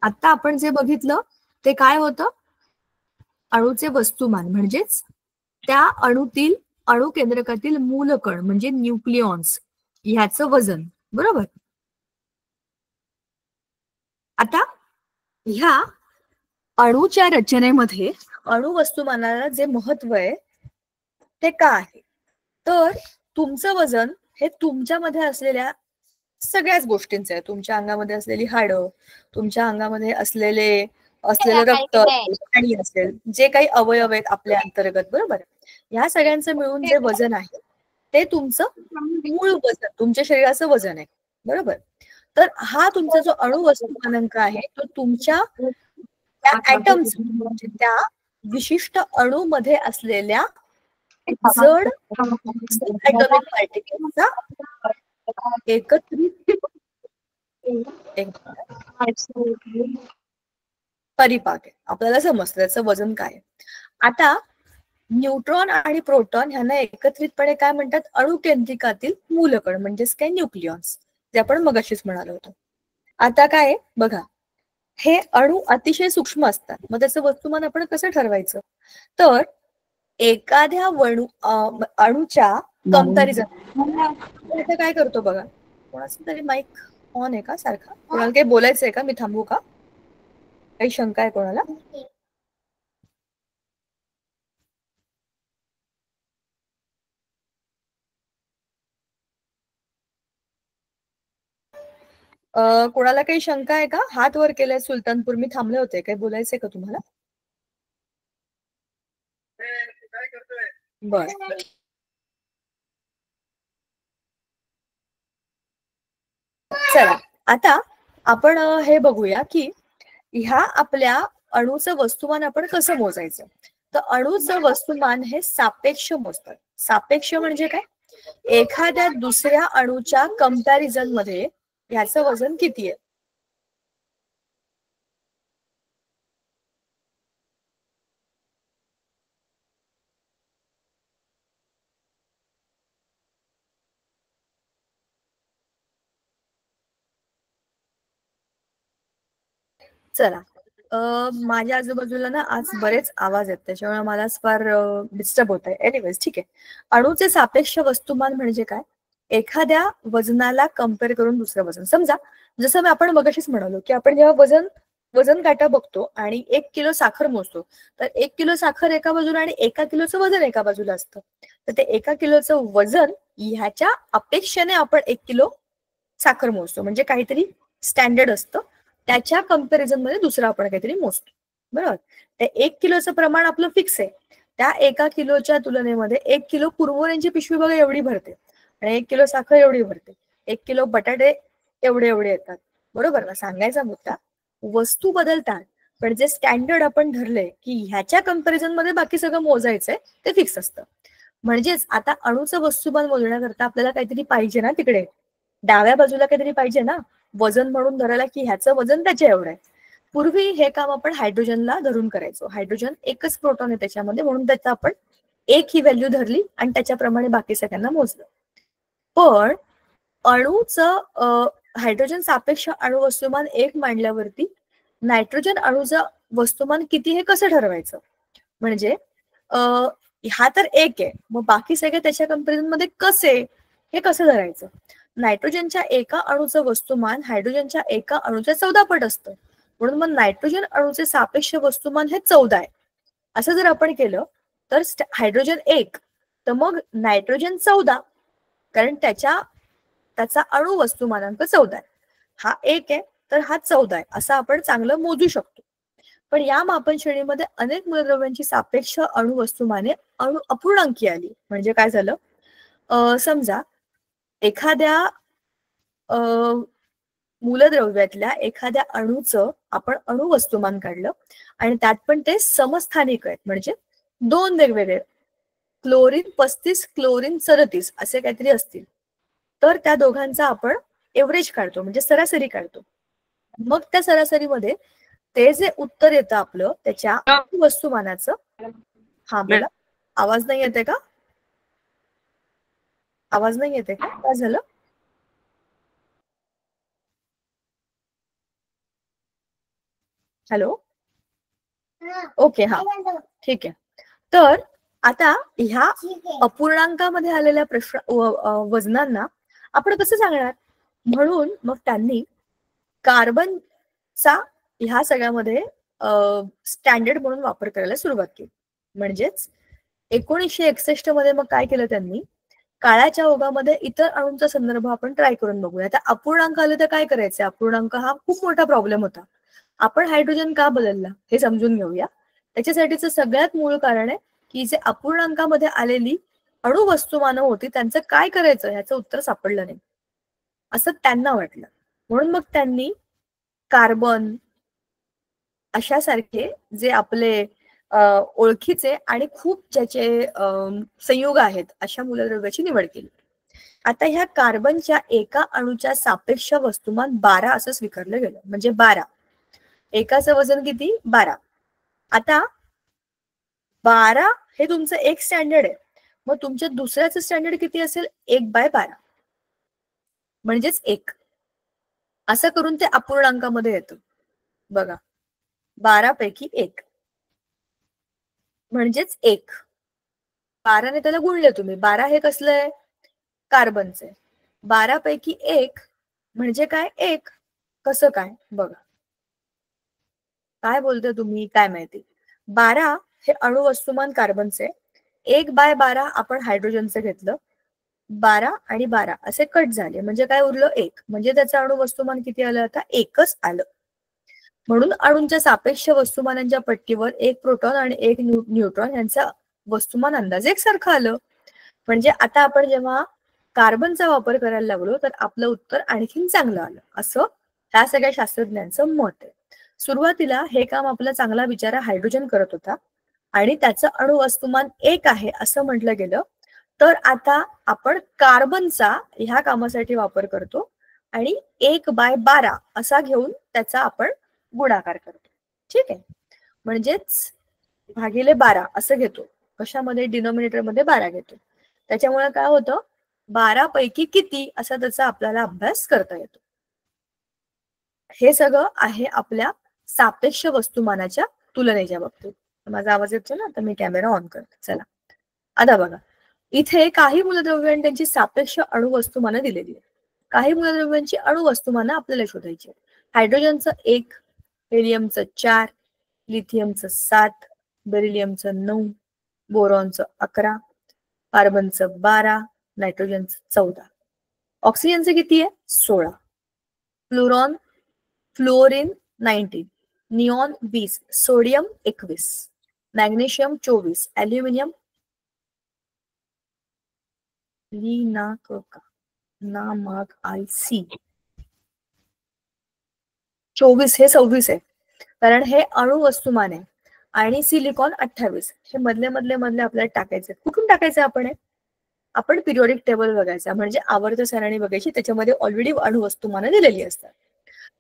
आता आपण जे बघितलं ते काय होतं? अणूचे वस्तुमान म्हणजेच त्या अणूतील अणू केंद्रकातील मूलकण म्हणजे न्यूक्लियॉन्स ह्याचं वजन, बरोबर? आता ह्या अणूच्या रचनेमध्ये अणु वस्तुमानाला जे महत्व आहे ते का आहे? तर तुमचं वजन हे तुमच्यामध्ये असलेल्या सगळ्याच गोष्टींचं आहे. तुमच्या अंगामध्ये असलेली हाडं, तुमच्या अंगामध्ये असलेलं रक्त, पाणी असेल, जे काही अवयव आहेत आपल्या अंतर्गत, बरोबर? ह्या सगळ्यांचं मिळून जे वजन आहे ते तुमचं मूळ वजन, तुमच्या शरीराचं वजन आहे, बरोबर? तर हा तुमचा जो अणु वस्तुमानांक आहे तो तुमच्या त्या ऍटम्स म्हणजे त्या विशिष्ट अणूमध्ये असलेल्या जड ऍटॉमिक पार्टिकलचा एकत्रित परिपाक आहे. आपल्याला समजतं त्याचं वजन काय. आता न्यूट्रॉन आणि प्रोटॉन ह्यांना एकत्रितपणे काय म्हणतात? अणुकेंद्रिकातील मूलकण म्हणजेच काय न्यूक्लियॉन्स, जे आपण मगाशीच म्हणालो होतो. आता काय बघा, हे अणू अतिशय सूक्ष्म असतात. मग त्याचं वस्तुमान आपण कसं ठरवायचं? तर एखाद्या अणूच्या कमतरीचा काय करतो बघा. कोणाचा तरी माईक ऑन आहे का सारखा? कोणाला काही बोलायचंय का? मी थांबू का? काही शंका आहे कोणाला? कोणाला काही शंका आहे का? हात वर केलाय सुलतानपूर, मी थांबले होते. काही बोलायचंय का तुम्हाला? बर. चला आता आपण हे बघूया की ह्या आपल्या अणूचं वस्तुमान आपण कसं मोजायचं. तर अणूचं वस्तुमान हे सापेक्ष मोजतात. सापेक्ष म्हणजे काय? एखाद्या दुसऱ्या अणूच्या कंपॅरिझन मध्ये ह्याचं वजन किती आहे. चला, माझ्या आजूबाजूला ना आज बरेच आवाज आहेत, त्याच्यामुळे मला फार डिस्टर्ब होत आहे. एनिवेज ठीक आहे. अणूचे सापेक्ष वस्तुमान म्हणजे काय? एखाद्या वजनाला कम्पेअर करून दुसरं वजन. समजा जसं आपण मगाशीच म्हणालो की आपण जेव्हा वजन काटा बघतो आणि 1 किलो साखर मोजतो, तर 1 किलो साखर एका बाजूला आणि 1 किलोचं वजन एका बाजूला असतं. तर ते 1 किलोचं वजन ह्याच्या अपेक्षेने आपण 1 किलो साखर मोजतो, म्हणजे काहीतरी स्टँडर्ड असतं, त्याच्या कम्पॅरिझन मध्ये दुसरं आपण काहीतरी मोजतो. बरोबर. ते 1 किलोचं प्रमाण आपलं फिक्स आहे. त्या 1 किलोच्या तुलनेमध्ये 1 किलो कुरमुऱ्यांची पिशवी बघा एवढी भरते आणि 1 किलो साखर एवढी भरते. 1 किलो बटाटे एवढे एवढे येतात. बरोबर ना. सांगायचा मुद्दा, वस्तू बदलतात पण जे स्टँडर्ड आपण धरले की ह्याच्या कम्पॅरिझन मध्ये बाकी सगळं मोजायचंय ते फिक्स असतं. म्हणजेच आता अणुचं वस्तुमान मोजण्याकरता आपल्याला काहीतरी पाहिजे ना, तिकडे डाव्या बाजूला काहीतरी पाहिजे ना वजन म्हणून धरायला, की ह्याचं वजन त्याच्या एवढं आहे. पूर्वी हे काम आपण हायड्रोजनला धरून करायचो. हायड्रोजन एकच प्रोटॉन आहे त्याच्यामध्ये, म्हणून त्याचा आपण एक ही व्हॅल्यू धरली आणि त्याच्याप्रमाणे बाकी सगळ्यांना मोजलं. पण अणूचं हायड्रोजन सापेक्ष अणु वस्तुमान 1 मांडल्यावरती नायट्रोजन अणुचं वस्तुमान किती हे कसं ठरवायचं. म्हणजे हा तर 1 आहे, मग बाकी सगळे त्याच्या कम्पॅरिझन मध्ये कसे, हे कसं धरायचं. नायट्रोजनच्या एका अणुचं वस्तुमान हायड्रोजनच्या एका अणुच्या 14 पट असतं, म्हणून मग नायट्रोजन अणुचे सापेक्ष वस्तुमान हे 14 आहे. असं जर आपण केलं तर हायड्रोजन 1 तर मग नायट्रोजन 14, कारण त्याचा अणु वस्तुमानांक 14 आहे. हा 1 आहे तर हा 14 आहे, असं आपण चांगलं मोजू शकतो. पण या मापन श्रेणीमध्ये अनेक मूलद्रव्यांची सापेक्ष अणु वस्तुमाने अपूर्णांकी आली. म्हणजे काय झालं, समजा एखाद्या मूलद्रव्यातल्या एखाद्या अणूचं आपण अणु वस्तुमान काढलं आणि त्यात पण ते समस्थानिक आहेत, म्हणजे दोन वेगवेगळे क्लोरीन 35 क्लोरीन 34 असे काहीतरी असतील, तर त्या दोघांचा आपण एव्हरेज काढतो, म्हणजे सरासरी काढतो. मग त्या सरासरीमध्ये ते जे उत्तर येतं आपलं त्याच्या वस्तुमानाचं. हा बोला. आवाज नाही येते का? आवाज नाही येते का? काय झालं? हॅलो. ओके. हा ठीक आहे. तर आता ह्या अपूर्णांकामध्ये आलेल्या वजनांना आपण कसं सांगणार. म्हणून मग त्यांनी कार्बनचा ह्या सगळ्यामध्ये स्टँडर्ड म्हणून वापर करायला सुरुवात केली. म्हणजेच 1961 मध्ये मग काय केलं त्यांनी, काळाच्या ओघामध्ये इतर अणूंचा संदर्भ आपण ट्राय करून बघूया. आता अपूर्णांक आले तर काय करायचे. अपूर्णांक हा खूप मोठा प्रॉब्लेम होता. आपण हायड्रोजन का बदलला हे समजून घेऊया. त्याच्यासाठीचं सगळ्यात मूळ कारण आहे की जे अपूर्णांकामध्ये आलेली अणु वस्तुमानं होती त्यांचं काय करायचं ह्याचं उत्तर सापडलं नाही, असं त्यांना वाटलं. म्हणून मग त्यांनी कार्बन अशासारखे जे आपले ओळखीचे आणि खूप ज्याचे संयुग आहेत अशा मूलद्रव्याची निवड केली. आता ह्या कार्बनच्या एका अणूच्या सापेक्ष वस्तुमान 12 असं स्वीकारलं गेलं. म्हणजे 12, एकाचं वजन किती 12. आता 12 हे तुमचं एक स्टँडर्ड आहे, मग तुमच्या दुसऱ्याचं स्टँडर्ड किती असेल 1/12, म्हणजेच 1. असं करून ते अपूर्णांकामध्ये येतं. बघा 12 पैकी 1 म्हणजेच 1. 12 ने त्याला गुणले तुम्ही. 12 हे कसलं आहे कार्बनचे. 12 पैकी 1 म्हणजे काय 1. कसं काय बघा. काय बोलते तुम्ही काय माहिती. 12 हे अणु वस्तुमान कार्बनचे, 1/12 आपण हायड्रोजनचं घेतलं, 12 आणि 12 असे कट झाले, म्हणजे काय उरलं 1. म्हणजे त्याचं अणु वस्तुमान किती आलं आता 1च आलं. म्हणून अणूंच्या सापेक्ष वस्तुमानांच्या पट्टीवर 1 प्रोटॉन आणि 1 न्यूट्रॉन यांचा वस्तुमान अंदाजे एकसारखं आलं. म्हणजे आता आपण जेव्हा कार्बनचा वापर करायला लागलो तर आपलं उत्तर आणखीन चांगलं आलं, असं ह्या सगळ्या शास्त्रज्ञांचं मत आहे. सुरुवातीला हे काम आपला चांगला बिचारा हायड्रोजन करत होता आणि त्याचं अणु वस्तुमान 1 आहे असं म्हटलं गेलं. तर आता आपण कार्बनचा ह्या कामासाठी वापर करतो आणि 1/12 असा घेऊन त्याचा आपण गुणाकार करतो. ठीक आहे. म्हणजेच भागिले 12 असं घेतो. कशामध्ये डिनॉमिनेटर मध्ये 12 घेतो. त्याच्यामुळे काय होतं 12 पैकी किती असा त्याचा आपल्याला अभ्यास करता येतो. हे सगळं आहे आपल्या सापेक्ष वस्तुमानाच्या तुलनेच्या बाबतीत. माझा आवाज येतो ना, तर मी कॅमेरा ऑन करते. चला आता बघा, इथे काही मूलद्रव्य आणि त्यांची सापेक्ष अणुवस्तुमानं दिलेली आहे. काही मूलद्रव्यांची अणुवस्तुमानं आपल्याला शोधायची. हायड्रोजनचं 1, हेलियमचं 4, लिथियमचं 7, बेरिलियमचं 9, बोरॉनचं 11, कार्बनचं 12, नायट्रोजनचं 14. ऑक्सिजनचं किती आहे? 16. Fluorine 19, neon 20, sodium 21, magnesium 24, aluminium सी 24, हे 26 आहे, कारण हे अणुवस्तुमान आहे. आणि सिलिकॉन 28. हे मधले मधले मधले आपल्याला टाकायचे. कुठून टाकायचे आपण पिरियोडिक टेबल बघायचा, म्हणजे आवर्त सारणी बघायची, त्याच्यामध्ये ऑलरेडी अणुवस्तुमानं दिलेली असतात.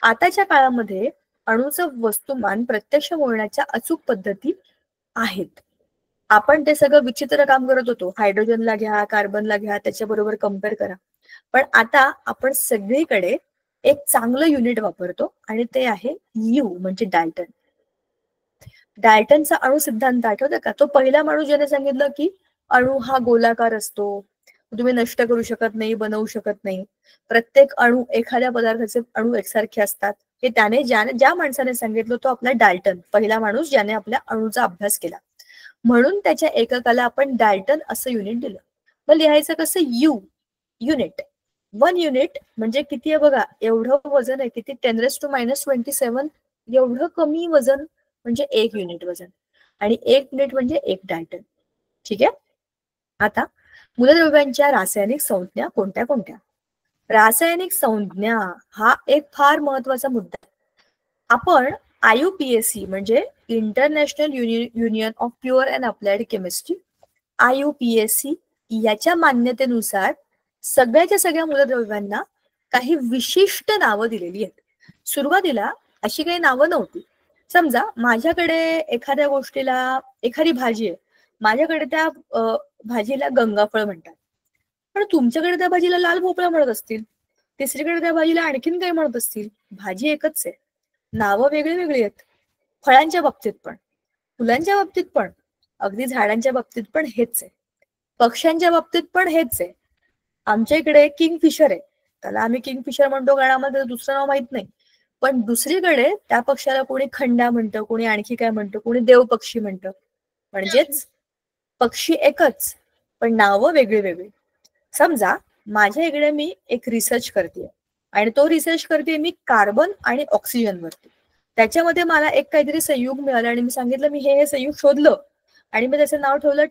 आताच्या काळामध्ये अणुचं वस्तुमान प्रत्यक्ष मोजण्याच्या अचूक पद्धती आहेत. आपण ते सगळं विचित्र काम करत होतो, हायड्रोजनला घ्या, कार्बनला घ्या, त्याच्याबरोबर कम्पेअर करा. पण आता आपण सगळीकडे एक चांगलं युनिट वापरतो आणि ते आहे यू, म्हणजे डाल्टन. डाल्टनचा अणु सिद्धांत आठवतं का? तो पहिला माणूस ज्याने सांगितलं की अणु हा गोलाकार असतो, तुम्ही नष्ट करू शकत नाही, बनवू शकत नाही, प्रत्येक अणु, एखाद्या पदार्थाचे अणु एकसारखे असतात, हे त्याने ज्या माणसाने सांगितलं तो आपला डाल्टन, पहिला माणूस ज्याने आपल्या अणुचा अभ्यास केला. म्हणून त्याच्या एककाला आपण डाल्टन असं युनिट दिलं. मग लिहायचं कसं? You, unit. 1 युनिट म्हणजे किती आहे बघा, एवढं वजन आहे, किती? 10⁻27, एवढं कमी वजन म्हणजे 1 युनिट वजन, आणि 1 युनिट म्हणजे 1 डाल्टन. ठीक आहे. आता मूलद्रव्यांच्या रासायनिक संज्ञा कोणत्या कोणत्या? रासायनिक संज्ञा हा एक फार महत्वाचा मुद्दा आहे. आपण IUPAC म्हणजे international union of pure and applied chemistry, IUPAC याच्या मान्यतेनुसार सगळ्याच्या सगळ्या मूलद्रव्यांना काही विशिष्ट नावं दिलेली आहेत. सुरुवातीला अशी काही नावं नव्हती. समजा माझ्याकडे एखाद्या गोष्टीला, एखादी भाजी आहे, माझ्याकडे त्या भाजीला गंगाफळ म्हणतात, पण तुमच्याकडे त्या भाजीला लाल भोपळा म्हणत असतील, तिसरीकडे त्या भाजीला आणखीन काय म्हणत असतील. भाजी एकच आहे, नावं वेगळी वेगळी आहेत. फळांच्या बाबतीत पण, फुलांच्या बाबतीत पण, अगदी झाडांच्या बाबतीत पण हेच आहे. पक्ष्यांच्या बाबतीत पण हेच आहे. आमच्या इकडे किंगफिशर आहे, त्याला आम्ही किंगफिशर म्हणतो कारण आम्हाला दुसरं नाव माहित नाही. पण दुसरीकडे त्या पक्षाला कोणी खंडा म्हणतं, कोणी आणखी काय म्हणतं, कोणी देव पक्षी म्हणतं. म्हणजेच पक्षी एकच, पण नावं वेगळी वेगळी. समजा माझ्या इकडे मी एक रिसर्च करते, आणि तो रिसर्च करते मी कार्बन आणि ऑक्सिजन वरती. त्याच्यामध्ये मला एक काहीतरी संयुग मिळालं आणि मी सांगितलं मी हे संयुग शोधलं, आणि मी त्याचं नाव ठेवलं,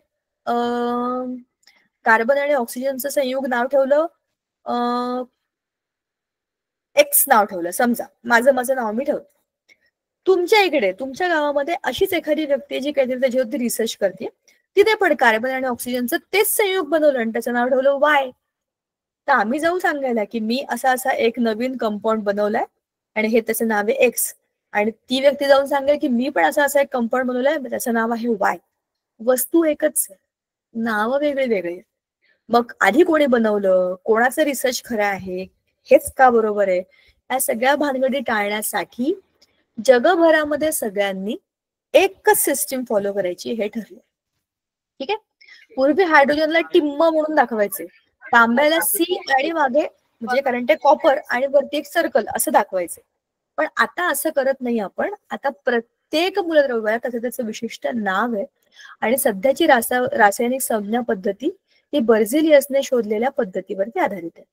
कार्बन आणि ऑक्सिजनचं संयुग नाव ठेवलं, एक्स नाव ठेवलं. समजा माझं नाव मी ठेवलं. तुमच्या इकडे, तुमच्या गावामध्ये अशीच एखादी व्यक्ती जी काहीतरी त्याच्यावरती रिसर्च करते, तिथे पण कार्बन आणि ऑक्सिजनचं तेच संयुग बनवलं आणि त्याचं नाव ठेवलं वाय. तर आम्ही जाऊ सांगायला की मी असा एक नवीन कंपाऊंड बनवलाय आणि हे त्याचं नाव आहे एक्स, आणि ती व्यक्ती जाऊन सांगेल की मी पण असा एक कंपाऊंड बनवलाय, त्याचं नाव आहे वाय. वस्तू एकच आहे, नावं वेगळे वेगळे. मग आधी कोणी बनवलं, कोणाचं रिसर्च खरं आहे, हेच का बरोबर आहे, या सगळ्या भानगडी टाळण्यासाठी जगभरामध्ये सगळ्यांनी एकच सिस्टीम फॉलो करायची हे ठरलं. ठीक आहे. पूर्वी हायड्रोजनला टिम्म म्हणून दाखवायचे, तांब्याला सी आणि मागे म्हणजे कारण ते कॉपर आणि वरती एक सर्कल असं दाखवायचे. पण आता असं करत नाही आपण. आता प्रत्येक मूलद्रव्याला त्याचं विशिष्ट नाव आहे, आणि सध्याची रासायनिक संज्ञा पद्धती ही बर्झेलियसने शोधलेल्या पद्धतीवरती आधारित आहे.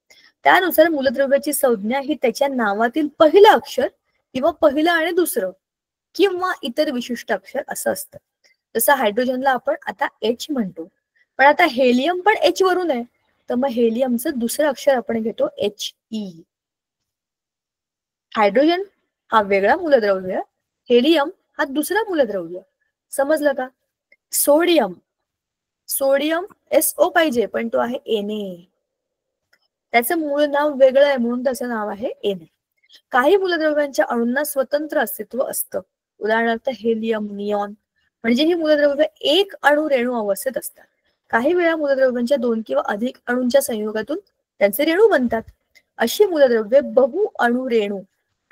त्यानुसार मूलद्रव्याची संज्ञा ही त्याच्या नावातील पहिलं अक्षर किंवा पहिलं आणि दुसरं किंवा इतर विशिष्ट अक्षर असं असतं. जसं हायड्रोजनला आपण आता H म्हणतो, पण आता हेलियम पण H वरून आहे, तर मग हेलियमचं दुसरं अक्षर आपण घेतो HE. हायड्रोजन हा वेगळा मूलद्रव्य, हेलियम हा दुसरा मूलद्रव्य. समजलं का? सोडियम SO पाहिजे, पण तो आहे Na. त्याचं मूळ नाव वेगळं आहे म्हणून त्याचं नाव आहे Na. काही मूलद्रव्यांच्या अणूंना स्वतंत्र अस्तित्व असतं. उदाहरणार्थ हेलियम, निऑन, म्हणजे ही मूलद्रव्य एक अणु रेणू अवस्थेत असतात. काही वेळा मूलद्रव्यांच्या 2 किंवा अधिक अणूंच्या संयोगातून त्यांचे रेणू बनतात. अशी मूलद्रव्ये बहु अणु रेणू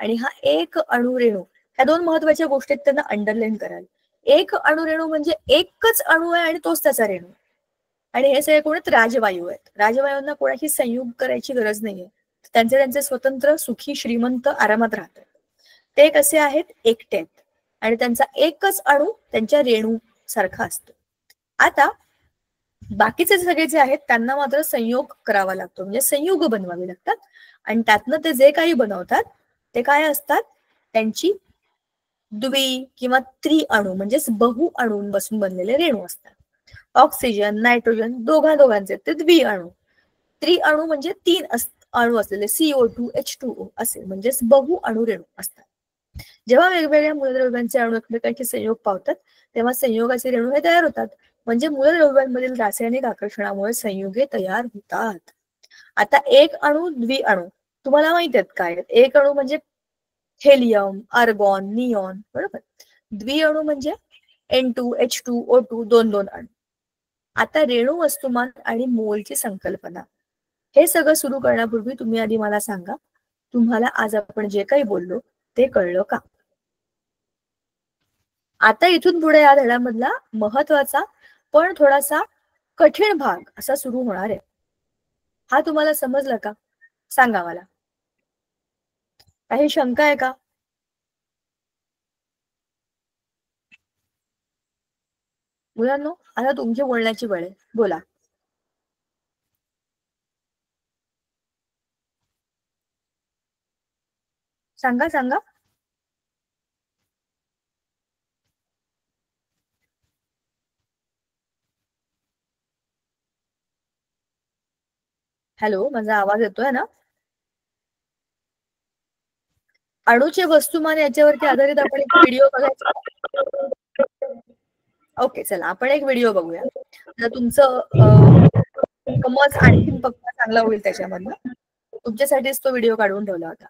आणि हा एक अणु रेणू, ह्या 2 महत्वाच्या गोष्टीत त्यांना अंडरलाईन कराल. एक अणु रेणू म्हणजे एकच अणू आहे आणि तोच त्याचा रेणू. आणि हे सगळे कोण आहेत? राजवायू आहेत. राजवायूंना कोणाशी संयोग करायची गरज नाहीये. त्यांचे त्यांचे स्वतंत्र सुखी श्रीमंत आरामात राहतात. ते कसे आहेत? एकटे आहेत आणि त्यांचा एकच अणू त्यांच्या रेणू सारखा असतो. आता बाकीचे सगळे जे आहेत त्यांना मात्र संयोग करावा लागतो, म्हणजे संयुग बनवावे लागतात आणि त्यातनं ते जे काही बनवतात ते काय असतात? त्यांची द्वि किंवा त्रिअणू म्हणजेच बहु अणूंपासून बनलेले रेणू असतात. ऑक्सिजन, नायट्रोजन दोघांचे ते द्विअणू. त्रिअणू म्हणजे तीन अणू असलेले CO2, H2O असे म्हणजेच बहु अणू रेणू असतात. जेव्हा वेगवेगळ्या मूलद्रव्यांचे अणू एकमेकांचे संयोग पावतात तेव्हा संयोगाचे रेणू हे तयार होतात. म्हणजे मूलद्रव्यांमधील रासायनिक आकर्षणामुळे संयुगे तयार होतात. आता एक अणू, द्विअणू तुम्हाला माहित आहेत काय? एक अणू म्हणजे हेलियम, आर्गॉन, निऑन, बरोबर. द्विअणू म्हणजे N2, H2, O2 दोन अणू. आता रेणू वस्तुमान आणि मोलची संकल्पना हे सगळं सुरू करण्यापूर्वी तुम्ही आधी मला सांगा, तुम्हाला आज आपण जे काही बोललो ते कळलं का? आता इथून पुढे या धड्यामधला महत्वाचा पण थोडासा कठीण भाग असा सुरू होणार आहे. हा तुम्हाला समजला का? सांगा मला. काही शंका आहे का? मुलांनो, आता तुमची बोलण्याची वेळ आहे. बोला. सांगा सांगा. हॅलो, माझा आवाज येतोय ना? अणूचे वस्तुमान याच्यावरती आधारित आपण एक व्हिडिओ बघायचा. ओके, चला आपण एक व्हिडिओ बघूया. तर तुमचं समज आणखीन पक्का चांगला होईल त्याच्यामधनं. तुमच्यासाठीच तो व्हिडिओ काढून ठेवला होता.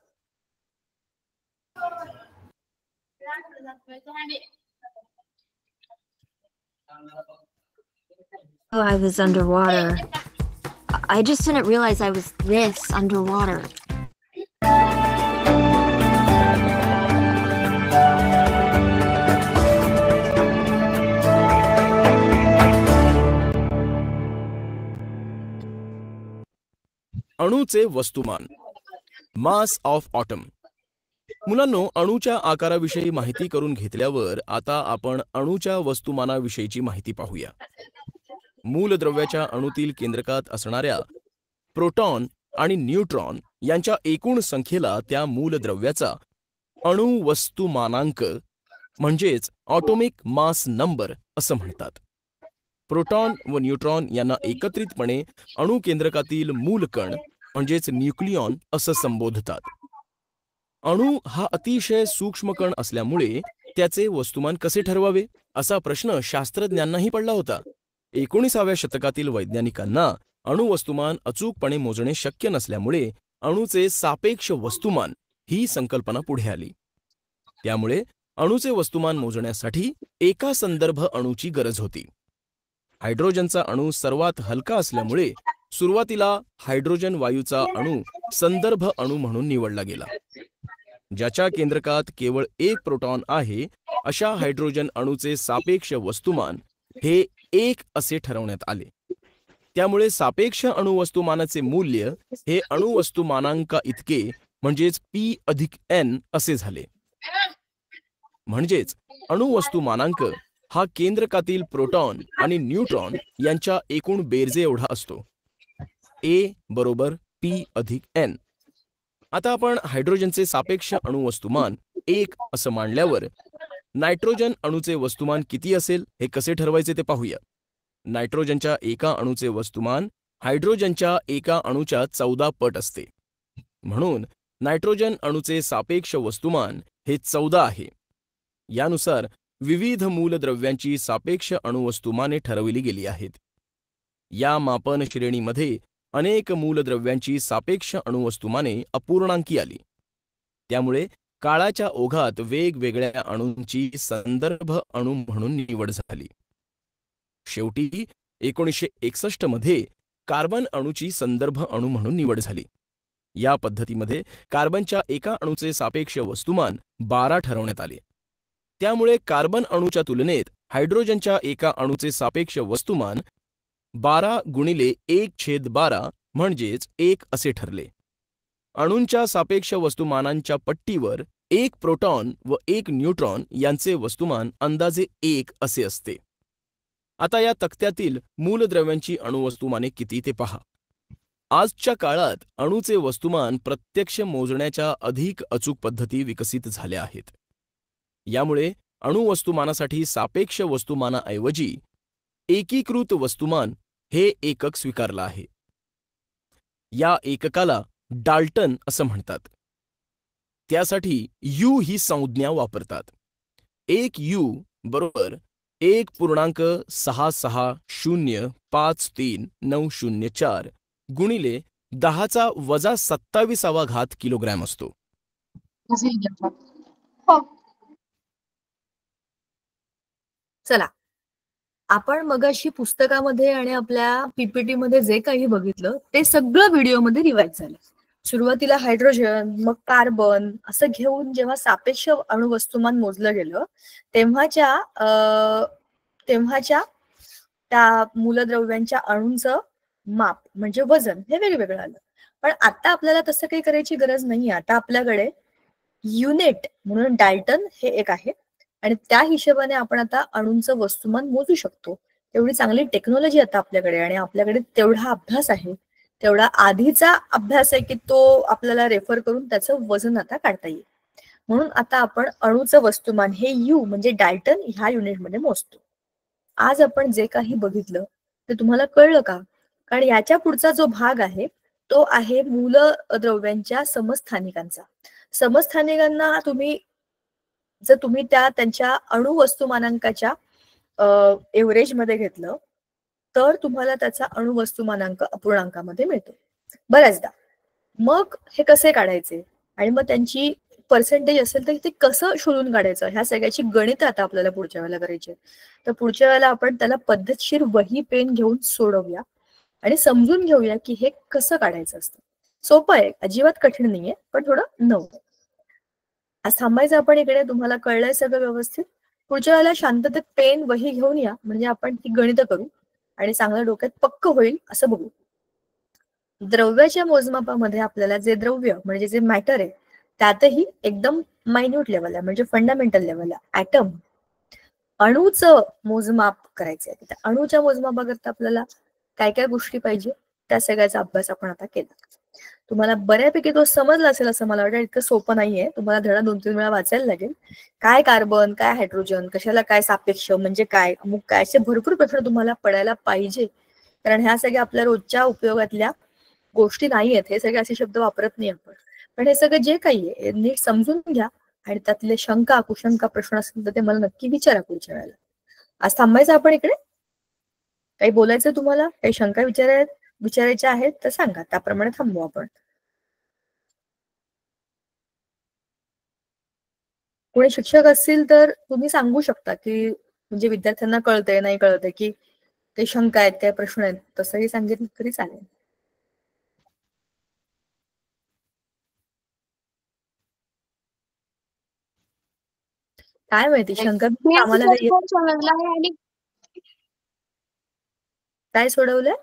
Oh, I was underwater. I just didn't realize I was this underwater. अणूचे वस्तुमान, मास ऑफ ऑटम. मुलांनो, अणूच्या आकाराविषयी माहिती करून घेतल्यावर आता आपण अणूच्या वस्तुमानाविषयीची माहिती पाहूया. मूलद्रव्याच्या अणूतील केंद्रकात असणाऱ्या प्रोटॉन आणि न्यूट्रॉन यांच्या एकूण संख्येला त्या मूलद्रव्याचा अणू वस्तुमानांक म्हणजेच ऑटोमिक मास नंबर असं म्हणतात. प्रोटॉन व न्यूट्रॉन यांना एकत्रितपणे अणू केंद्रकातील मूलकण म्हणजेच न्यूक्लियॉन असं संबोधतात. अणू हा अतिशय सूक्ष्म कण असल्यामुळे त्याचे वस्तुमान कसे ठरवावे असा प्रश्न शास्त्रज्ञांनाही पडला होता. 19व्या शतकातील वैज्ञानिकांना अणु वस्तुमान अचूकपणे मोजणे शक्य नसल्यामुळे अणूचे सापेक्ष वस्तुमान ही संकल्पना पुढे आली. त्यामुळे अणूचे वस्तुमान मोजण्यासाठी एका संदर्भ अणूची गरज होती. हायड्रोजनचा अणू सर्वात हलका असल्यामुळे सुरुवातीला हायड्रोजन वायूचा अणू संदर्भ अणू म्हणून निवडला गेला. ज्याच्या केंद्रकात केवळ एक प्रोटॉन आहे अशा हायड्रोजन अणूचे सापेक्ष वस्तुमान हे 1 असे ठरवण्यात आले. त्यामुळे सापेक्ष अणुवस्तुमानाचे मूल्य हे अणुवस्तुमानांका इतके म्हणजेच P+N असे झाले. म्हणजेच अणुवस्तुमानांक हा केंद्रकातील प्रोटॉन आणि न्यूट्रॉन यांच्या एकूण बेरजे एवढा असतो. A = P+N. आता आपण हायड्रोजनचे सापेक्ष अणुवस्तुमान 1 असं मानल्यावर नायट्रोजन अणूचे वस्तुमान किती असेल हे कसे ठरवायचे ते पाहूया. नायट्रोजनच्या एका अणूचे वस्तुमान हायड्रोजनच्या एका अणूच्या 14 पट असते. म्हणून नायट्रोजन अणूचे सापेक्ष वस्तुमान हे 14 आहे. यानुसार विविध मूलद्रव्यांची सापेक्ष अणुवस्तुमाने ठरवली गेली आहेत. या मापन श्रेणीमध्ये अनेक मूलद्रव्यांची सापेक्ष अणुवस्तुमाने अपूर्णांकी आली. त्यामुळे काळाच्या ओघात वेगवेगळ्या अणूंची संदर्भ अणू म्हणून निवड झाली. शेवटी 1961 मध्ये कार्बन अणूची संदर्भ अणू म्हणून निवड झाली. या पद्धतीमध्ये कार्बनच्या एका अणूचे सापेक्ष वस्तुमान 12 ठरवण्यात आले. त्यामुळे कार्बन अणूच्या तुलनेत हायड्रोजनच्या एका अणूचे सापेक्ष वस्तुमान 12 गुणिले 1/12 म्हणजेच 1 असे ठरले. अणूंच्या सापेक्ष वस्तुमानांच्या पट्टीवर एक प्रोटॉन व एक न्यूट्रॉन यांचे वस्तुमान अंदाजे 1 असे असते. आता या तक्त्यातील मूलद्रव्यांची अणुवस्तुमाने किती ते पहा. आजच्या काळात अणूचे वस्तुमान प्रत्यक्ष मोजण्याच्या अधिक अचूक पद्धती विकसित झाल्या आहेत. यामुळे अणुवस्तुमानासाठी सापेक्ष वस्तुमानाऐवजी एकीकृत वस्तुमान हे एकक स्वीकारलं आहे. या एककाला डाल्टन असं म्हणतात. त्यासाठी यू ही संज्ञा वापरतात. 1 यू बरोबर 1.66053904 गुणिले 10⁻⁻² किलोग्रॅम असतो. चला, आपण मगाशी पुस्तकामध्ये आणि आपल्या पीपीटी मध्ये जे काही बघितलं ते सगळं व्हिडिओमध्ये रिवाइज झालं. सुरुवातीला हायड्रोजन, मग कार्बन असं घेऊन जेव्हा सापेक्ष अणुवस्तुमान मोजलं गेलं तेव्हाच्या त्या मूलद्रव्यांच्या अणूंचं माप म्हणजे वजन हे वेगवेगळं आलं. पण आता आपल्याला तसं काही करायची गरज नाही. आता आपल्याकडे युनिट म्हणून डाल्टन हे एक आहे आणि त्या हिशोबाने आपण आता अणूंचं वस्तुमान मोजू शकतो. तेवढी चांगली टेक्नॉलॉजी आता आपल्याकडे आणि आपल्याकडे तेवढा अभ्यास आहे, तेवढा आधीचा अभ्यास आहे की तो आपल्याला रेफर करून त्याचं वजन आता काढता येईल. म्हणून आता आपण अणूचं वस्तुमान हे यू म्हणजे डाल्टन ह्या युनिटमध्ये मोजतो. आज आपण जे काही बघितलं ते तुम्हाला कळलं का? कारण याच्या पुढचा जो भाग आहे तो आहे मूलद्रव्यांच्या समस्थानिकांचा. समस्थानिकांना जर तुम्ही त्यांच्या अणुवस्तुमानांकाच्या एव्हरेज मध्ये घेतलं तर तुम्हाला त्याचा अणुवस्तुमानांक अपूर्णांकामध्ये मिळतो बऱ्याचदा. मग हे कसे काढायचे आणि मग त्यांची पर्सेंटेज असेल तर ते कसं शोधून काढायचं, ह्या सगळ्याची गणित आता आपल्याला पुढच्या वेळेला करायची. तर पुढच्या वेळेला आपण त्याला पद्धतशीर वही पेन घेऊन सोडवूया आणि समजून घेऊया की हे कसं काढायचं असतं. सोपं आहे, अजिबात कठीण नाहीये, पण थोडं नवं. आज थांबायचं आपण इकडे. तुम्हाला कळलंय सगळं व्यवस्थित. पुढच्या वेळेला शांततेत पेन वही घेऊन या म्हणजे आपण ती गणित करू आणि चांगल्या डोक्यात पक्क होईल असं बघू. द्रव्याच्या मोजमापामध्ये आपल्याला जे द्रव्य म्हणजे जे मॅटर आहे त्यातही एकदम मायन्यूट लेवल आहे म्हणजे फंडामेंटल लेवल आहे, ऍटम, अणूचं मोजमाप करायचं आहे. त्या अणूच्या मोजमापाकरता आपल्याला काय काय गोष्टी पाहिजे त्या सगळ्याचा अभ्यास आपण आता केला. तुम्हाला बऱ्यापैकी तो समजला असेल असं मला वाटतं. इतकं सोपं नाहीये, तुम्हाला धडा 2-3 वेळा वाचायला लागेल. काय कार्बन, काय हायड्रोजन, कशाला काय सापेक्ष म्हणजे काय, अमुक काय, असे भरपूर प्रश्न तुम्हाला पडायला पाहिजे. कारण ह्या सगळ्या आपल्या रोजच्या उपयोगातल्या गोष्टी नाहीयेत. हे सगळे असे शब्द वापरत नाही आपण. पण हे सगळं जे काही आहे नीट समजून घ्या आणि त्यातले शंका कुशंका प्रश्न असतील तर ते मला नक्की विचारा पुढच्या वेळेला. आज थांबायचं आपण इकडे. काही बोलायचं तुम्हाला, काही शंका विचारायच्या आहेत तर सांगा, त्याप्रमाणे थांबू आपण. कोणी शिक्षक असतील तर तुम्ही सांगू शकता की म्हणजे विद्यार्थ्यांना कळतंय नाही कळतंय की काही शंका आहेत, काही प्रश्न आहेत, तसंही सांगितलं तरी चालेल. काय माहिती शंका आम्हाला काय सोडवलंय?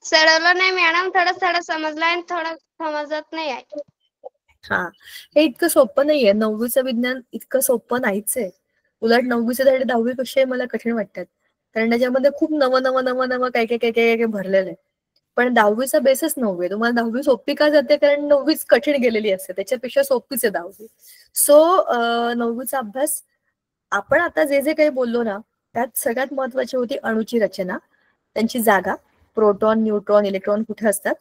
सोडवलं नाही मॅडम, थोडं थोडं समजलं आणि थोडं समजत नाही आहे. हा, हे इतकं सोपं नाहीये. 9वीचं विज्ञान इतकं सोपं नाहीच आहे. उलट 9वीचे धडे 10वी पेक्षा मला कठीण वाटतात. कारण त्याच्यामध्ये खूप नवं काय काय भरलेलं आहे. पण 10वीचा बेसच 9वी आहे. तुम्हाला 10वी सोपी का जाते? कारण 9वीच कठीण गेलेली असते, त्याच्यापेक्षा सोपीच आहे 10वी. सो 9वीचा अभ्यास आपण आता जे जे काही बोललो ना त्यात सगळ्यात महत्वाची होती अणूची रचना, त्यांची जागा, प्रोटॉन, न्यूट्रॉन, इलेक्ट्रॉन कुठे असतात,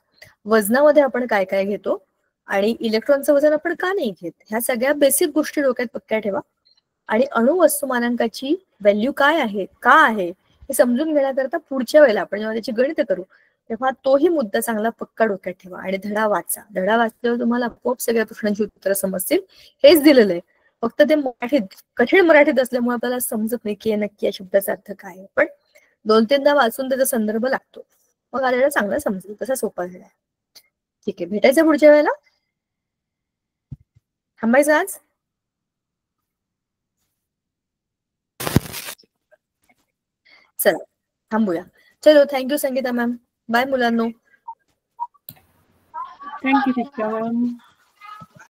वजनामध्ये आपण काय काय घेतो आणि इलेक्ट्रॉनचं वजन आपण का नाही घेत, ह्या सगळ्या बेसिक गोष्टी डोक्यात पक्क्या ठेवा. आणि अणु वस्तुमानांकाची व्हॅल्यू काय आहे, का आहे हे समजून घेण्याकरता पुढच्या वेळेला आपण जेव्हा त्याची गणित करू तेव्हा तोही मुद्दा चांगला पक्का डोक्यात ठेवा आणि धडा वाचा. धडा वाचल्यावर तुम्हाला आपोआप सगळ्या प्रश्नांची उत्तरं समजतील. हेच दिलेलं आहे, फक्त ते मराठीत, कठीण मराठीत असल्यामुळे आपल्याला समजत नाही की नक्की या शब्दाचा अर्थ काय आहे. पण 2-3दा वाचून त्याचा संदर्भ लागतो, मग आलेला चांगला समजेल. तसा सोपा झाला. ठीक आहे, भेटायचं पुढच्या वेळेला. थांबायचं आज. चला थांबूया. चलो थँक्यू संगीता मॅम. बाय मुलांनो. Thank you teacher.